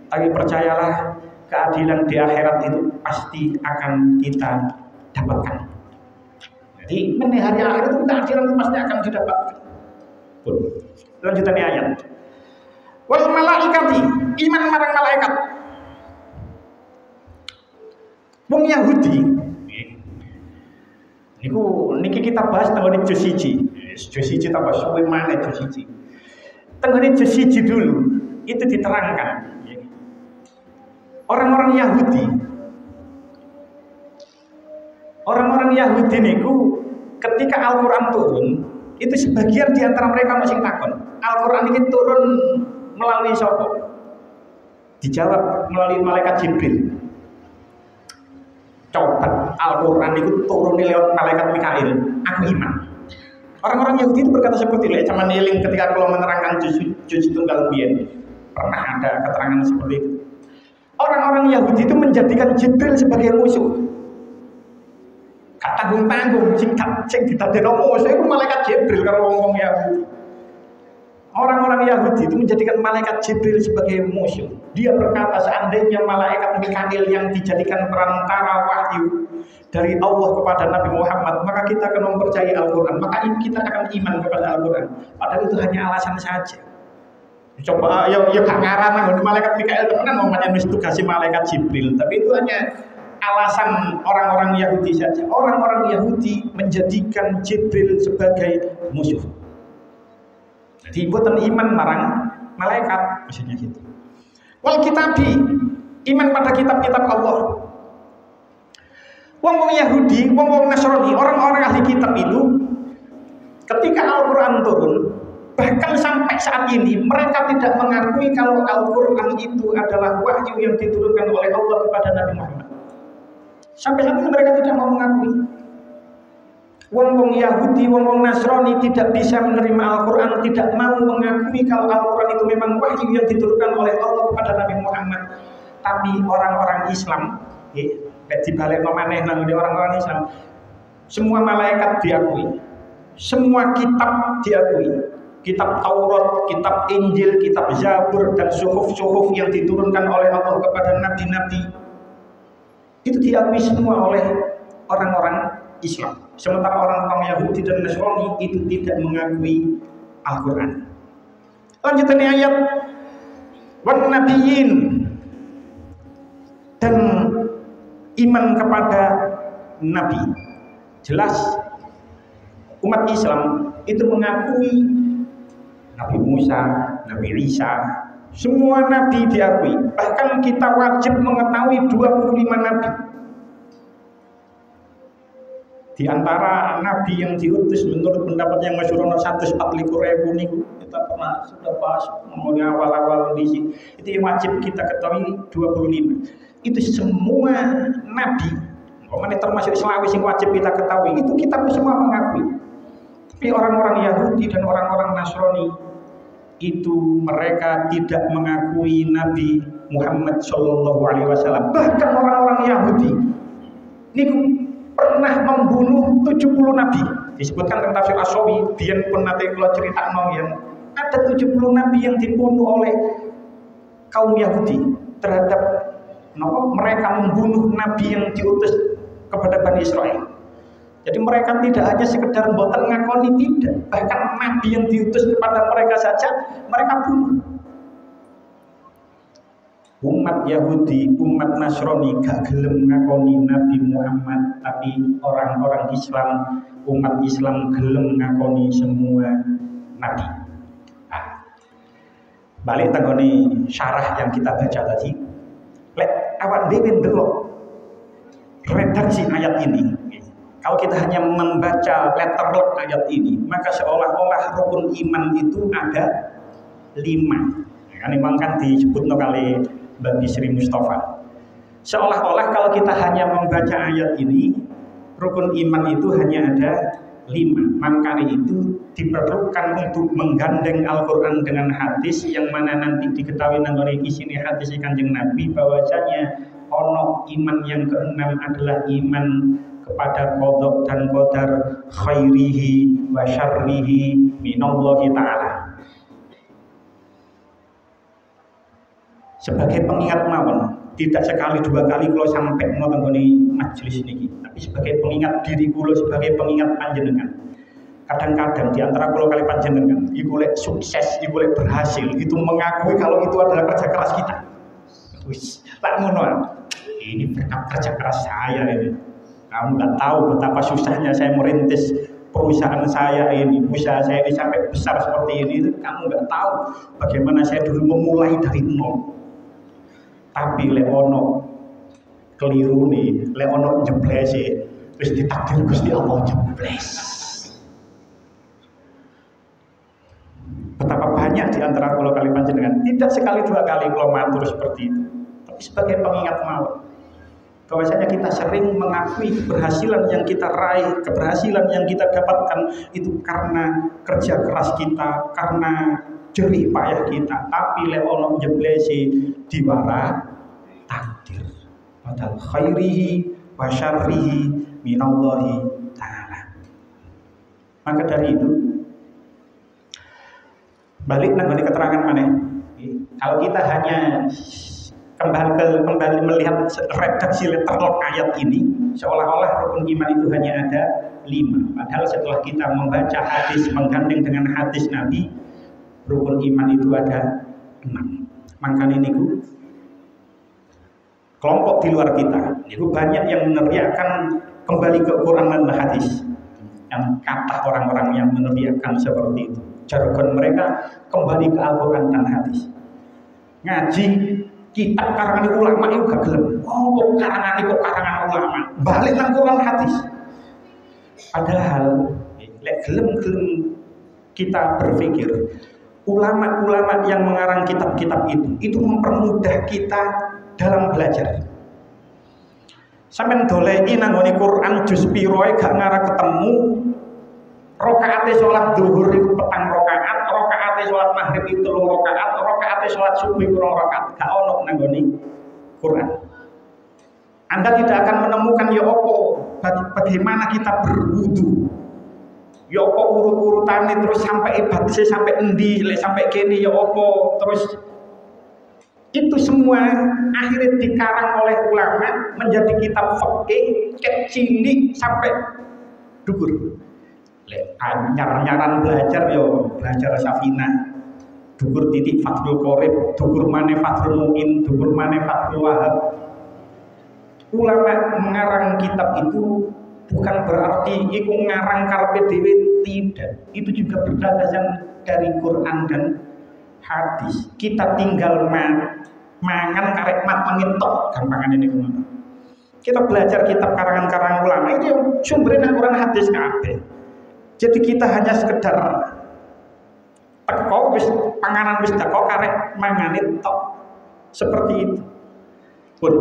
[SPEAKER 1] tapi percayalah, keadilan di akhirat itu pasti akan kita dapatkan. Jadi di hari akhir itu keadilan itu pasti akan didapatkan. Lanjutannya ayat. Wal malaikati, iman marang malaikat. Wong Yahudi niki kita bahas tentang juz 1. Juz 1 tambah suwe maneh juz 1. Tentang juz 1 dulu itu diterangkan. Orang-orang Yahudi niku ketika Al-Qur'an turun, itu sebagian di antara mereka masih takon. Al-Qur'an ini turun melalui sapa? Dijawab melalui malaikat Jibril. Coba Al-Qur'an itu turun lewat malaikat Mikail, aku iman. Orang-orang Yahudi itu berkata seperti itu. Cuman eling ketika kalau menerangkan juz tunggal biyen pernah ada keterangan seperti itu. Orang-orang Yahudi itu menjadikan Jibril sebagai musuh. Gak tanggung-tanggung sing ditadekno musuh itu malaikat Jibril karo wong Yahudi. Orang-orang Yahudi itu menjadikan malaikat Jibril sebagai musuh. Dia berkata seandainya malaikat Mikail yang dijadikan perantara wahyu dari Allah kepada Nabi Muhammad, maka kita akan mempercayai Al-Qur'an, maka kita akan iman kepada Al-Qur'an. Padahal itu hanya alasan saja. Coba ya gak ngarang malaikat Mikail temenan namanya wis tugasi malaikat Jibril, tapi itu hanya alasan orang-orang Yahudi saja. Orang-orang Yahudi menjadikan Jibril sebagai musuh. Jadi buatan iman marang malaikat maksudnya gitu. Wal kitabi, iman pada kitab-kitab Allah. Wong-wong Yahudi, wong-wong Nasrani, orang-orang ahli kitab itu ketika Al-Qur'an turun, bahkan sampai saat ini mereka tidak mengakui kalau Al-Qur'an itu adalah wahyu yang diturunkan oleh Allah kepada Nabi Muhammad. Sampai saat ini mereka tidak mau mengakui. Wong-wong Yahudi, wong-wong Nasrani tidak bisa menerima Al-Qur'an, tidak mau mengakui kalau Al-Qur'an itu memang wahyu yang diturunkan oleh Allah kepada Nabi Muhammad. Tapi orang-orang Islam, dibalik maneh nang orang-orang Islam, semua malaikat diakui, semua kitab diakui. Kitab Taurat, kitab Injil, kitab Zabur, dan suhuf-suhuf yang diturunkan oleh Allah kepada nabi-nabi itu diakui semua oleh orang-orang Islam. Sementara orang-orang Yahudi dan Nasrani itu tidak mengakui Al-Qur'an. Lanjutannya ayat wan nabiyyin, dan iman kepada nabi. Jelas umat Islam itu mengakui Nabi Musa, Nabi Isa, semua nabi diakui. Bahkan kita wajib mengetahui 25 nabi. Di antara nabi yang diutus menurut pendapat yang masyhur 144.000 niku kita pernah sudah bahas mulai awal-awal di sini. Itu yang wajib kita ketahui 25. Itu semua nabi, umpamanya termasuk Islami yang wajib kita ketahui, itu kita semua mengakui. Tapi orang-orang Yahudi dan orang-orang Nasrani itu mereka tidak mengakui Nabi Muhammad SAW. Bahkan orang-orang Yahudi niku pernah membunuh 70 nabi. Disebutkan tentang tafsir As-Sawi, biyen pun nate kula critakno yen ada 70 nabi yang dibunuh oleh kaum Yahudi terhadap mereka membunuh nabi yang diutus kepada Bani Israel. Jadi mereka tidak hanya sekedar mboten ngakoni, tidak, bahkan nabi yang diutus kepada mereka saja mereka bunuh. Umat Yahudi, umat Nasrani gak gelem ngakoni Nabi Muhammad, tapi orang-orang Islam, umat Islam gelem ngakoni semua nabi. Balik tanggone syarah yang kita baca tadi. Lek awak dhewe ndelok redaksi ayat ini. Kalau kita hanya membaca letter lock ayat ini, maka seolah-olah rukun iman itu ada 5. Kan memang kan disebut kali Bagi Sri Mustafa. Seolah-olah kalau kita hanya membaca ayat ini, rukun iman itu hanya ada 5. Makanya itu diperlukan untuk menggandeng Al-Quran dengan hadis, yang mana nanti diketahui nanti isine hadis Kanjeng Nabi bahwasanya ono iman yang ke-6 adalah iman kepada qadha dan qadar khairihi wa syarrihi minallahi ta'ala. Sebagai pengingat mawon, tidak sekali dua kali kalau sampai mau tenggoni majelis ini, tapi sebagai pengingat diri kulo, sebagai pengingat panjenengan. Kadang-kadang di antara kulo kali panjenengan, iku lek sukses, iku lek berhasil, itu mengakui kalau itu adalah kerja keras kita. Wis, tak ngono. Ini berkat kerja keras saya ini. Kamu nggak tahu betapa susahnya saya merintis perusahaan saya ini, usaha saya ini sampai besar seperti ini. Kamu nggak tahu bagaimana saya dulu memulai dari nol. Tapi leono keliru nih, leono jebles terus ditakdir Gusti Allah jebles. Betapa banyak di antara kula kali panjenengan tidak sekali dua kali kula matur seperti itu, tapi sebagai pengingat mawon bahwasanya kita sering mengakui keberhasilan yang kita raih, keberhasilan yang kita dapatkan itu karena kerja keras kita, karena jerih payah kita. Tapi leono jeblesi diwara takdir padahal khairihi wa syarrihi minallahi ta'ala. Maka dari itu balik nang keterangan mana? Kalau kita hanya kembali melihat redaksi letterlock ayat ini, seolah-olah rukun iman itu hanya ada 5. Padahal setelah kita membaca hadis, menggandeng dengan hadis Nabi, rukun iman itu ada 6. Makanya ini kelompok di luar kita, itu banyak yang meneriakan kembali ke Quran dan hadis. Yang kata orang-orang yang meneriakan seperti itu, jargon mereka kembali ke Al-Quran dan hadis. Ngaji kitab karangan ulama itu gak gelem. Oh, karangan ulama. Balik nang Quran hadis. Padahal lek gelem kita berpikir, ulama-ulama yang mengarang kitab-kitab itu mempermudah kita dalam belajar. Sampeyan doleki nang nggone Quran juz piroe gak ngarah ketemu. Rakaate salat zuhur iku 4 rakaat, rakaate salat maghrib itu 3 rakaat, rakaate salat subuh 2 rakaat. Gak ono nang nggone Quran. Anda tidak akan menemukan ya apa bagaimana kita berwudu. Ya apa urut-urutane terus sampai ibadah sampai endi, lek sampai kene ya apa terus. Itu semua akhirnya dikarang oleh ulama menjadi kitab fikih kecil sampai dhuwur. Lek nyaran belajar yo belajar Safinah, dhuwur titik Fathul Qorib, dhuwur maneh Fathul Muin, dhuwur maneh Fathul Wahab. Ulama mengarang kitab itu bukan berarti iku ngarang karepe dhewe, tidak. Itu juga berdasarkan dari Quran dan hadis. Kita tinggal mangan karek mat mengitok gampangan ini ngono. Kita belajar kitab karangan-karangan ulama itu yang sumbernya Quran hadis kabeh. Jadi kita hanya sekedar teko wis panganan wis teko karek mangane tok. Seperti itu. Pun.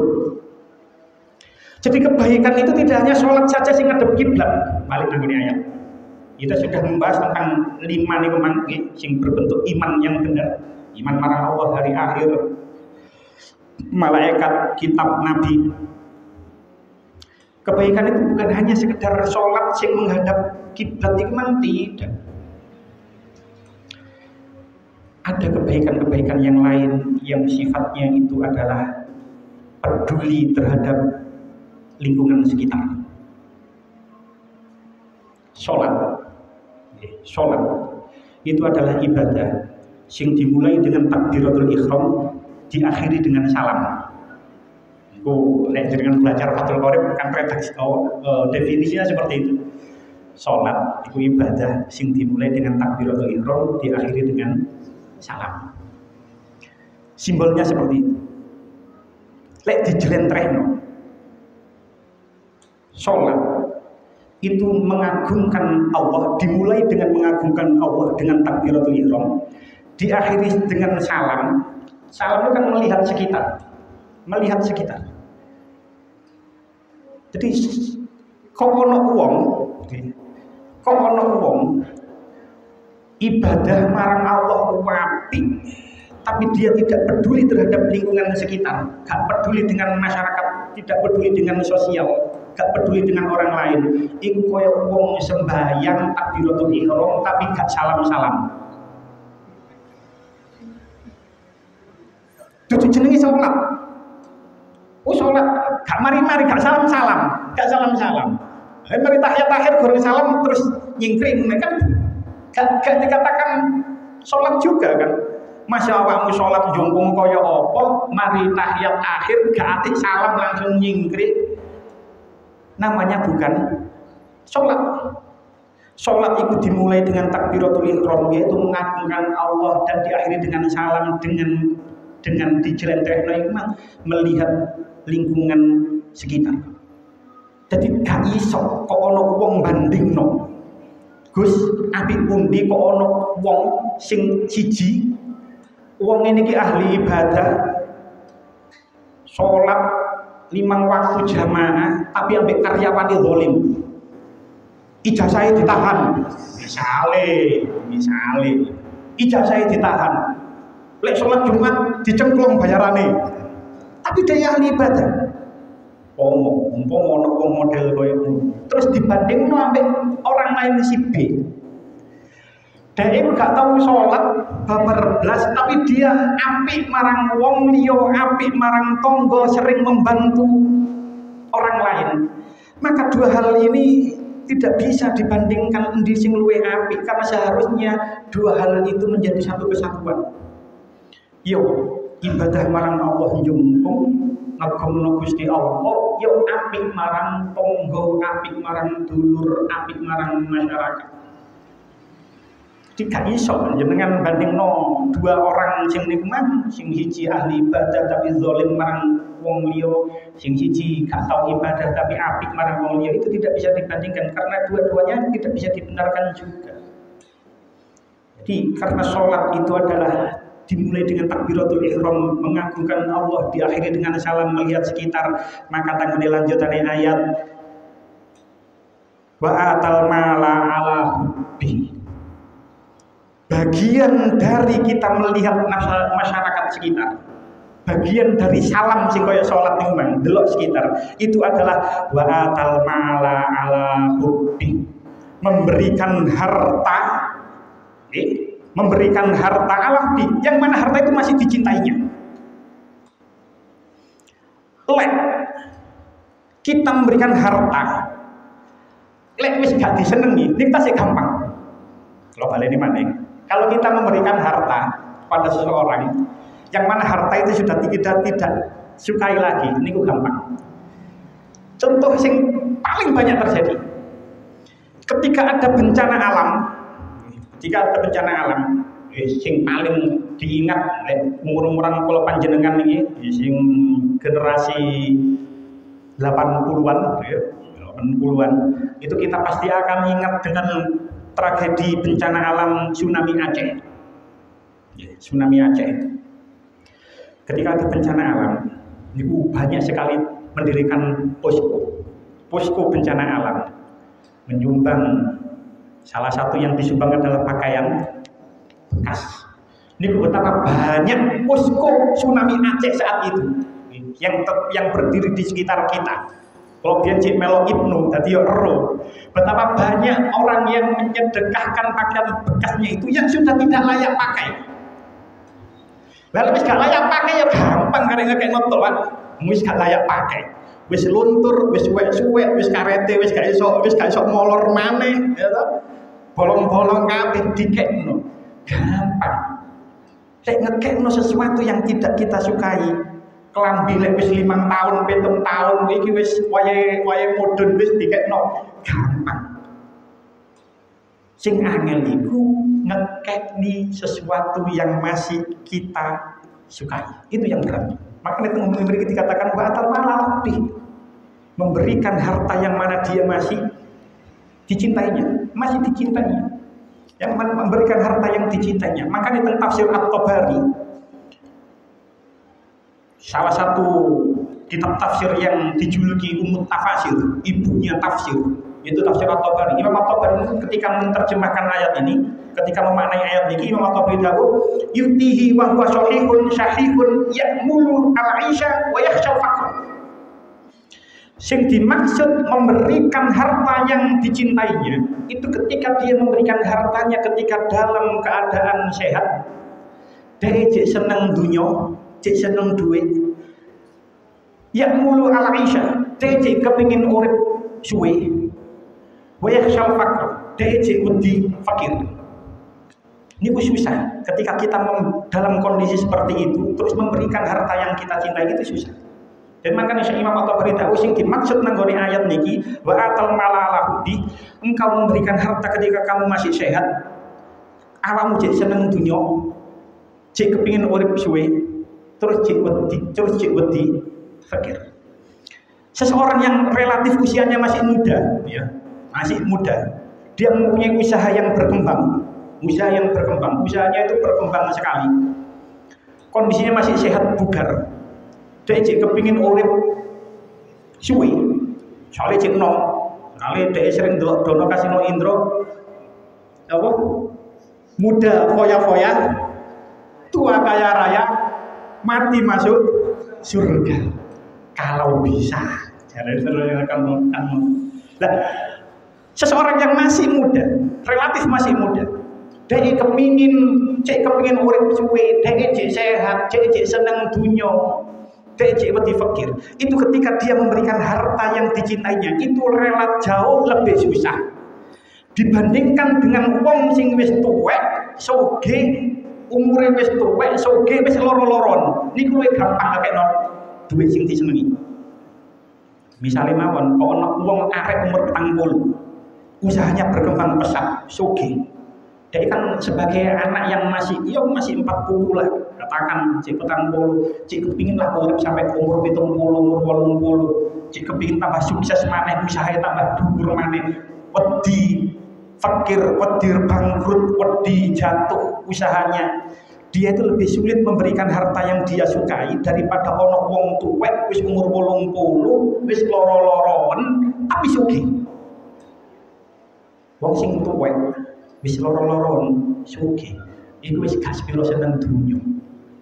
[SPEAKER 1] Jadi kebaikan itu tidak hanya sholat saja sing ngadep kiblat. Balik nang ngene ayat. Kita sudah membahas tentang 5 niku mangke sing berbentuk iman yang benar, iman marang Allah hari akhir, malaikat, kitab, nabi. Kebaikan itu bukan hanya sekedar sholat yang menghadap kiblat itu tidak. Ada kebaikan-kebaikan yang lain yang sifatnya itu adalah peduli terhadap lingkungan sekitar. Sholat itu adalah ibadah yang dimulai dengan takbiratul ihram, diakhiri dengan salam. Dengan belajar Fathul Qorib kan redaksi definisinya seperti itu. Sholat itu ibadah yang dimulai dengan takbiratul ihram, diakhiri dengan salam. Simbolnya seperti itu. Lek dijelentrehno. Sholat itu mengagungkan Allah, dimulai dengan mengagungkan Allah dengan takbiratul ihram, diakhiri dengan salam. Salam itu kan melihat sekitar. Jadi kok ono wong ibadah marang Allah apik, tapi dia tidak peduli terhadap lingkungan sekitar, gak peduli dengan masyarakat, tidak peduli dengan sosial, gak peduli dengan orang lain. Iku koyo wong sembahyang takbiratul ihram tapi gak salam-salam. Dudu jenenge sholat. Sholat gak mari-mari gak salam-salam. Mari tahiyat akhir goreng salam terus nyingkring, kan gak dikatakan sholat juga kan. Masya awakmu sholat jongkong kaya apa, mari tahiyat akhir gak atik salam langsung nyingkring. Namanya bukan sholat. Sholat itu dimulai dengan takbiratul ihram, yaitu mengagungkan Allah, dan diakhiri dengan salam, dengan dijelentrehno melihat lingkungan sekitar. Jadi gak iso kok ono wong bandingno. Gus, apik pundi kok ono wong sing siji, wong ini ki ahli ibadah, sholat 5 waktu jamaah, tapi ambek karyawan zalim. Ijazahnya ditahan. Misale. Ijazahnya ditahan. Lek sholat Jumat dicemplung bayarane. Tapi dia ahli ibadah. Umpama ono wong model koyo terus dibandingno ambek orang lain si B. Dia gak tahu sholat babar belas, tapi dia apik marang wong liya, apik marang tonggo, sering membantu orang lain. Maka dua hal ini tidak bisa dibandingkan endi sing luwih apik, karena seharusnya dua hal itu menjadi satu kesatuan. Yo ibadah marang Allah njungkung ngagungno Gusti Allah, yo apik marang tonggo, apik marang dulur, apik marang masyarakat. Tidak iso jenengan bandingno dua orang sing nikmat, sing siji ahli ibadah tapi zalim marang wong liya, sing siji gak tau ibadah tapi apik marang wong liya, itu tidak bisa dibandingkan karena dua-duanya tidak bisa dibenarkan juga. Jadi karena sholat itu adalah dimulai dengan takbiratul ihram, mengagungkan Allah, diakhiri dengan salam, melihat sekitar, maka tanggane lanjutannya ayat wa atal mala ala hubbi. Bagian dari kita melihat masyarakat sekitar, bagian dari salam sing kaya salat niku mang delok sekitar, itu adalah wa atal mala ala hubbi, memberikan harta, memberikan harta ala hubbi, yang mana harta itu masih dicintainya. Lek kita memberikan harta, lek wis gak disenengi, ning tasih gampang. Kalau baleni maneh, kalau kita memberikan harta pada seseorang yang mana harta itu sudah tidak sukai lagi, ini gampang. Contoh yang paling banyak terjadi ketika ada bencana alam. Jika ada bencana alam, yang paling diingat umur-umuran kula panjenengan ini, yang generasi 80-an, 80-an, itu kita pasti akan ingat dengan tragedi bencana alam tsunami Aceh. Tsunami Aceh. Ketika ada bencana alam, itu banyak sekali mendirikan posko bencana alam, menyumbang. Salah satu yang disumbang adalah pakaian bekas. Ini betapa banyak posko tsunami Aceh saat itu yang berdiri di sekitar kita. Kalau dia cik melo ibnu, tadi ya ero. Betapa banyak orang yang menyedekahkan pakaian bekasnya itu yang sudah tidak layak pakai. Lalu wis gak layak pakai ya gampang karena kayak ngotol kan. Wis gak layak pakai. Wis luntur, wis suwek-suwek, wis karete, wis gak iso molor maneh, ya toh. Bolong-bolong kabeh dikekno. Gampang. Lek ngekekno sesuatu yang tidak kita sukai. Kelambi lek wis 5 tahun, 7 tahun iki wis wayahe mudhun wis dikekno. Gampang. Sing angel iku ngekekni sesuatu yang masih kita sukai. Itu yang berat. Makanya itu memberi dikatakan batal malah lebih memberikan harta yang mana dia masih dicintainya, masih dicintainya. Yang memberikan harta yang dicintainya. Makanya tentang tafsir At-Tabari, salah satu kitab tafsir yang dijuluki Ummut Tafasir, ibunya tafsir, itu tafsir At-Tabari. Imam At-Tabari ketika menerjemahkan ayat ini, ketika memaknai ayat ini, Imam At-Tabari dawuh, yutihi wa huwa sahihun syahihun ya'mulu al-'aisha wa yakhsha faqr. Sing dimaksud memberikan harta yang dicintainya itu ketika dia memberikan hartanya ketika dalam keadaan sehat, dia cek seneng dunya, cek seneng duit. Ya'mulu al-'aisha, dia cek kepingin urip suwe. Wa yakhsha faqr, dia cek wedi fakir. Ini susah. Ketika kita dalam kondisi seperti itu, terus memberikan harta yang kita cintai itu susah. Dan makanya Imam At-Tabari tahu sing dimaksud nanggone ayat niki wa atal malalahu di, engkau memberikan harta ketika kamu masih sehat. Awakmu cek seneng dunya, cek kepingin urip suwe, terus cek wedi fakir. Seseorang yang relatif usianya masih muda, ya, masih muda, dia mempunyai usaha yang berkembang. Usahanya itu berkembang sekali. Kondisinya masih sehat bugar. Dia cek kepingin urip suwi. Soalnya cek nom, kali dia sering dono kasino Indro, apa? Muda foya-foya, tua kaya raya, mati masuk surga. Kalau bisa, jadi kamu. Nah, seseorang yang masih muda, relatif masih muda, dia kepingin urip suwe, dia cek sehat, cek seneng dunya, dia cek wedi fakir. Itu ketika dia memberikan harta yang dicintainya, itu relatif jauh lebih susah dibandingkan dengan wong sing wis tuwek, soge, umure wis tuwek, soge wis loro-loron. Niku luwih gampang kakekno duit sing disenengi. Misalnya mawon, kok ana wong arek umur 40, usahanya berkembang pesat, soge. Jadi kan sebagai anak yang masih 40 lah, katakan cik 40, cik kepingin lah urip sampai umur 70, umur 80, cik kepingin tambah sukses maneh, usahanya tambah dhuwur maneh, wedi fakir, wedi bangkrut, wedi jatuh usahanya. Dia itu lebih sulit memberikan harta yang dia sukai daripada ono wong tuwek wis umur 80, wis loro-loron tapi sugih. Wong sing tuwek wis loro-loron sugih, iku wis gak sepiro seneng dunya.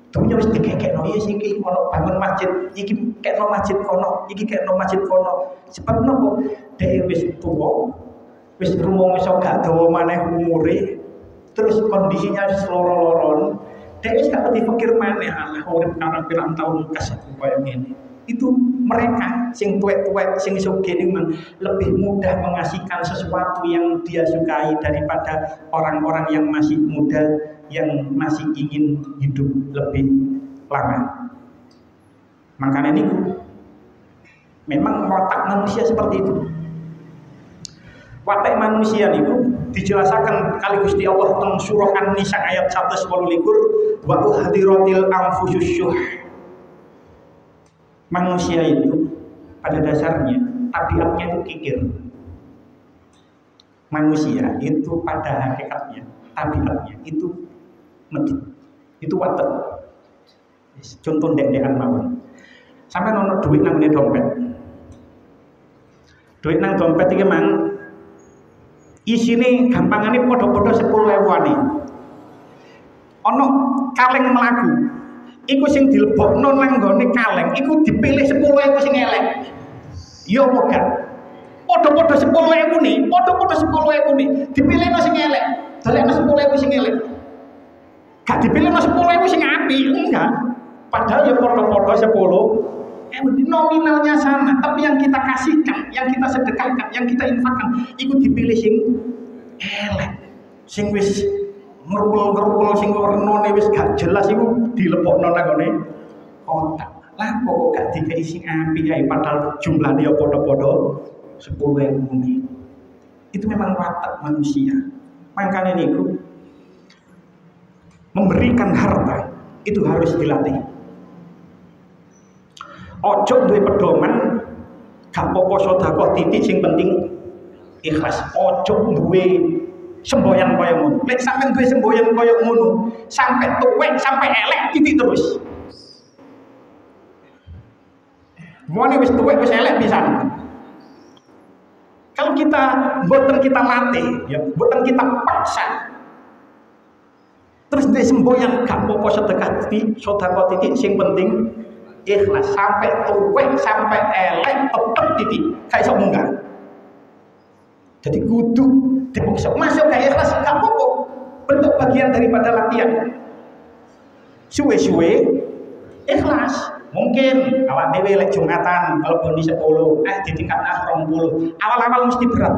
[SPEAKER 1] Dunya wis dikekekno, ya iki ono bangun masjid, iki kekno masjid kono, iki kekno masjid kono. Sebab nopo? Dhewe wis tuwa, wis rumong iso gak dawa maneh umure, terus kondisinya wis loro-loron. Dia wis gak dipikir maneh Allah urip nang pirang taun kasat kaya ngene. Itu mereka sing tuwek-tuwek sing sugih memang lebih mudah mengasihkan sesuatu yang dia sukai daripada orang-orang yang masih muda yang masih ingin hidup lebih lama. Makanya ini memang watak manusia seperti itu. Watak manusia itu dijelaskan kali Gusti Allah teng surah An-Nisa ayat 128, wa uhdiratil anfusus syuh. Manusia itu pada dasarnya tabiatnya itu kikir. Manusia itu pada hakikatnya tabiatnya itu medit. Itu watak. Contoh ndek-ndekan mawon. Sampai nono duit nang dompet. Duit nang dompet iki mang isine gampangane padha-padha 10.000-ane. Ana kaleng mlaku. Iku sing dilebokno nang nggone kaleng, iku dipilih 10.000 sing elek. Ya apa gak? Podo-podo 10.000 nih, podo-podo 10.000 nih. Dipilihno sing elek. Dalekno 10.000 sing elek. Gak dipilihno 10.000 sing apik, enggak. Padahal ya podo-podo 10. Nominalnya sama, tapi yang kita kasihkan, yang kita sedekahkan, yang kita infakkan, itu dipilih sing elek, sing wis ngerupul-ngerupul, sing warnane wis gak jelas, itu dilebokno nang ngene kotak. Lah kok gak dikei sing apik ae, padahal jumlahnya podo-podo 10.000. Itu memang watak manusia. Makanya niku memberikan harta itu harus dilatih. Ojo duwe pedoman gak apa-apa sedekah titik sing penting ikhlas. Ojo duwe semboyan kaya ngono. Lek sampean duwe semboyan kaya ngono, sampai tuwek sampai elek titik terus. Mulane wis tuwek wis elek pisan. Kalau kita boten kita latih, ya boten kita paksa. Terus duwe semboyan gak apa-apa sedekah titik sing penting ikhlas, sampai tuwek sampai elek tetep titik gak iso munggah. Jadi kudu dipaksa masuk gak ikhlas gak apa-apa, bentuk bagian daripada latihan. Suwe-suwe ikhlas. Mungkin awak dhewe lek Jumatan kalau di 10 ditingkat 20, awal-awal mesti berat.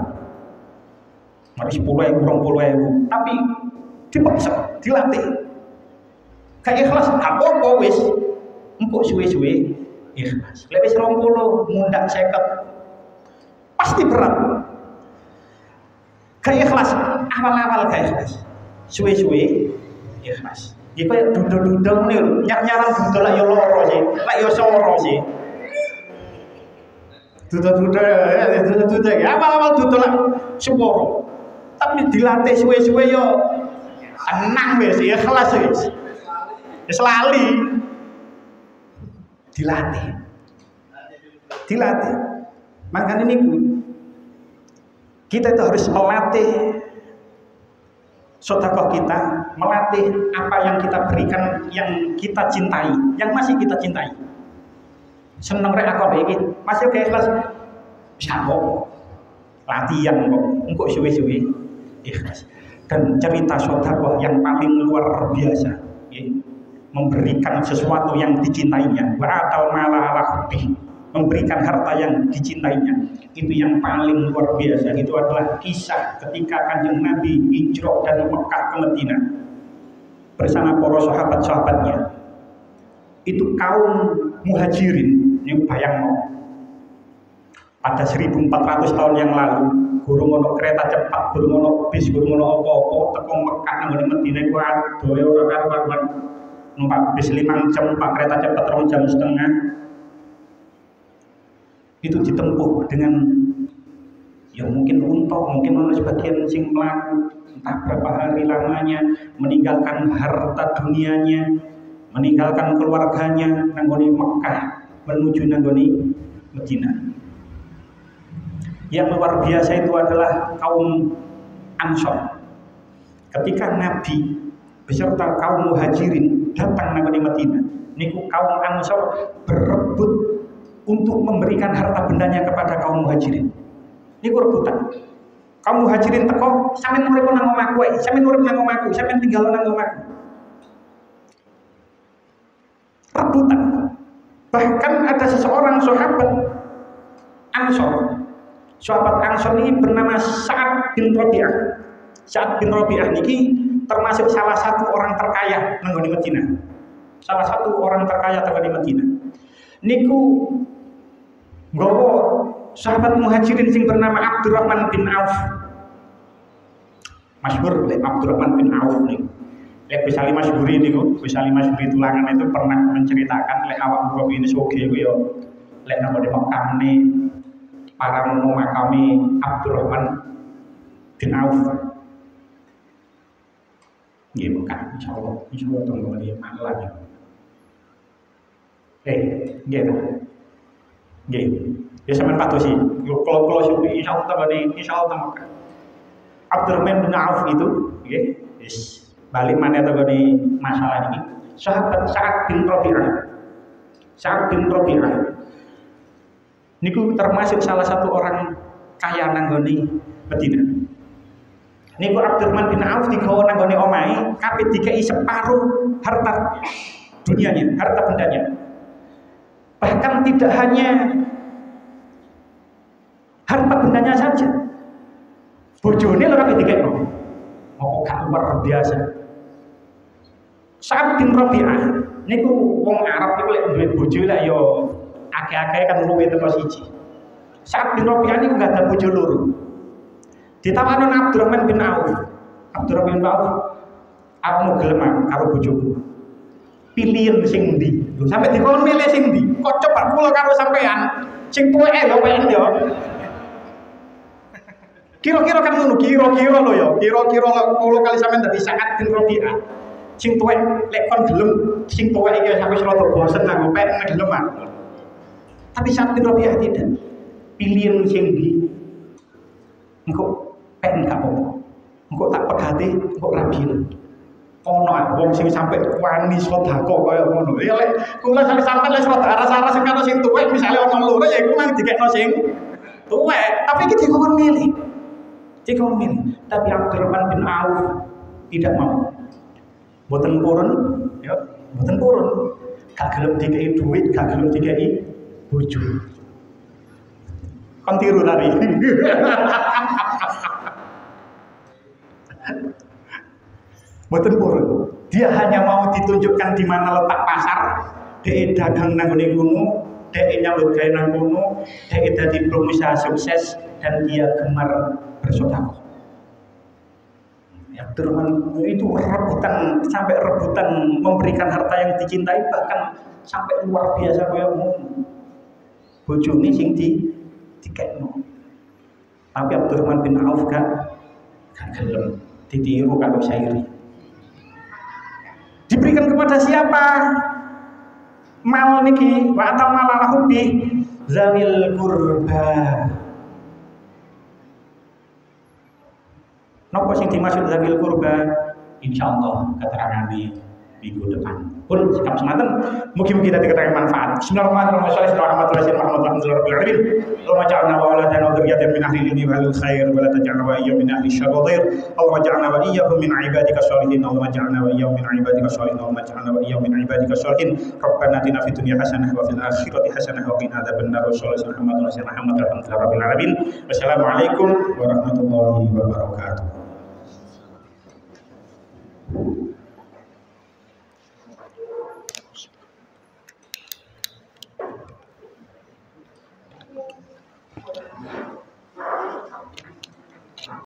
[SPEAKER 1] Mari 10.000 20.000, tapi dipaksa, dilatih. Gak ikhlas gak apa-apa wis. Empuk suwe-suwe ikhlas. Lek wis 20 mundak 50 pasti berat. Gak ikhlas, awal-awal gak ikhlas. Suwe-suwe ikhlas. Iki koyo duduk-duduk nih lho, nyaran duduk lak yo loro sih, lak yo soro sih. Duduk-duduk ya awal-awal duduk lak seporo. Tapi dilatih suwe-suwe yo tenang wis, ikhlas wis. Wis lali. Dilatih. Makanya ini kita itu harus melatih sedekah kita, melatih apa yang kita berikan, yang kita cintai, yang masih kita cintai. Seneng rek aku iki, masih kayak ikhlas. Bisa kok. Latihan kok, engko suwe-suwe ikhlas. Dan cerita sedekah yang paling luar biasa, memberikan sesuatu yang dicintainya, wa'atal mala ala hubbi, memberikan harta yang dicintainya, itu yang paling luar biasa. Itu adalah kisah ketika Kanjeng Nabi hijrah dari Mekah ke Madinah bersama para sahabat-sahabatnya. Itu kaum muhajirin, yang bayang pada 1400 tahun yang lalu, gurung ono kereta cepat, gurung ono bis, gurung ono apa-apa, teko Mekah nang Madinah ku adoh ora karuan. Numpak bis 5 jam, pak kereta cepat 2 jam setengah. Itu ditempuh dengan ya mungkin untung, mungkin ada sebagian sing melaku entah berapa hari lamanya, meninggalkan harta dunianya, meninggalkan keluarganya nanggoni Mekah menuju nanggoni Madinah. Yang luar biasa itu adalah kaum Ansor. Ketika Nabi beserta kaum muhajirin datang nang Madinah, niku kaum Ansor berebut untuk memberikan harta bendanya kepada kaum muhajirin. Niku rebutan. Kaum muhajirin teko, sampeyan urip nang omahku wae, sampeyan urip nang omahku, sampeyan tinggal nang omahku. Rebutan. Bahkan ada seseorang sahabat Ansor. Sahabat Ansor ini bernama Sa'ad bin Rabi'ah. Sa'ad bin Rabi'ah niki termasuk salah satu orang terkaya nang Madinah. Salah satu orang terkaya nang Madinah. Niku nggawa sahabat muhajirin sing bernama Abdurrahman bin Auf. Masyhur lek Abdurrahman bin Auf niku. Lek Ghazali Masyhuri niku, Ghazali Masyhuri tulangan itu pernah menceritakan lek awak Muhammad bin Soge ku yo lek nang Mekah ne para ulama kami Abdurrahman bin Auf. Nggih Mekah insyaallah tunggu di malam ya. Nggih. Nggih. Ya sampean patosi. Kalau suwi insyaallah Mekah. Abdurrahman bin Auf itu nggih, wis balik maneh tengene masalah ini. Sahabat Sa'ad bin Rabi'ah. Sa'ad bin Rabi'ah Niku termasuk salah satu orang kaya nanggone Madinah. Niku Abdurrahman bin Auf digawa nanggone omahe, kabeh dikei separuh harta dunianya, harta bendanya. Bahkan tidak hanya harta bendanya saja, bojone lho kabeh dikekno. Apa gak luar biasa. Sa'ad bin Rabi'ah niku wong Arab niku lek duwe bojo lek ya akeh-akeh kan luwih teko siji. Sa'ad bin Rabi'ah niku gak ada bojo loro. Ditawani Abdurrahman bin Auf. Abdurrahman bin Auf, aku mau gelem karo bojoku. Pilihan sing ndi? Lho sampe dikon milih sing ndi? Kok coba kula karo sampean sing tuweke ya pengen ya. Kira-kira kan ngono, kira-kira lho ya. Kira-kira kula kali sampean dadi Sa'ad bin Rabi'ah. Sing tuwek lek kon gelem sing tuwek iki sampe rada bosen nang pengen gelem. Tapi Sa'ad bin Rabi'ah tidak. Pilihan sing ndi? Engko pengen gak apa-apa. Engko tak pegati, engko rabiin. Ono wong sing sampe wani sedekah kaya ngono. Ya lek kula sampe lek sedekah aras-aras sing karo sing tuwek misale ono loro ya iku mang dikekno sing tuwek. Tapi iki dikon milih. Dikon milih. Tapi Abdurrahman bin Auf tidak mau. Mboten purun, ya, mboten purun. Gak gelem dikei duit, gak gelem dikei bojo. Kon tiru tadi. Mboten purun. Dia hanya mau ditunjukkan di mana letak pasar, dhek dagang nang ngene kono, dhek nyambut gawe nang kono, dhek dadi pengusaha sukses dan dia gemar bersedekah. Abdurrahman itu rebutan sampai rebutan memberikan harta yang dicintai, bahkan sampai luar biasa kayak ngono. Bojone sing dikekno. Tapi Abdurrahman bin Auf gak gelem ditiru kalau syairi. Diberikan kepada siapa? Mal niki wa tamalalahu bi zawil qurba. Napa sing dimaksud zawil qurba? Insyaallah keterangan di minggu depan. Pun sikap semanten, mugi-mugi dadi keterangan manfaat. Bismillahirrahmanirrahim. Allahumma ja'alna wa auladana wa dzurriyyatan min ahli al-ilmi wal khair wa la taj'alna wa iyyahum min ahli syarr. Allahumma ja'alna wa iyyahum min ibadika sholihin. Allahumma ja'alna wa iyyahum min ibadika sholihin. Allahumma ja'alna wa iyyahum min ibadika sholihin. Rabbana atina fid dunya hasanah wa fil akhirati hasanah wa qina adzabannar. Wassalamu alaikum warahmatullahi wabarakatuh.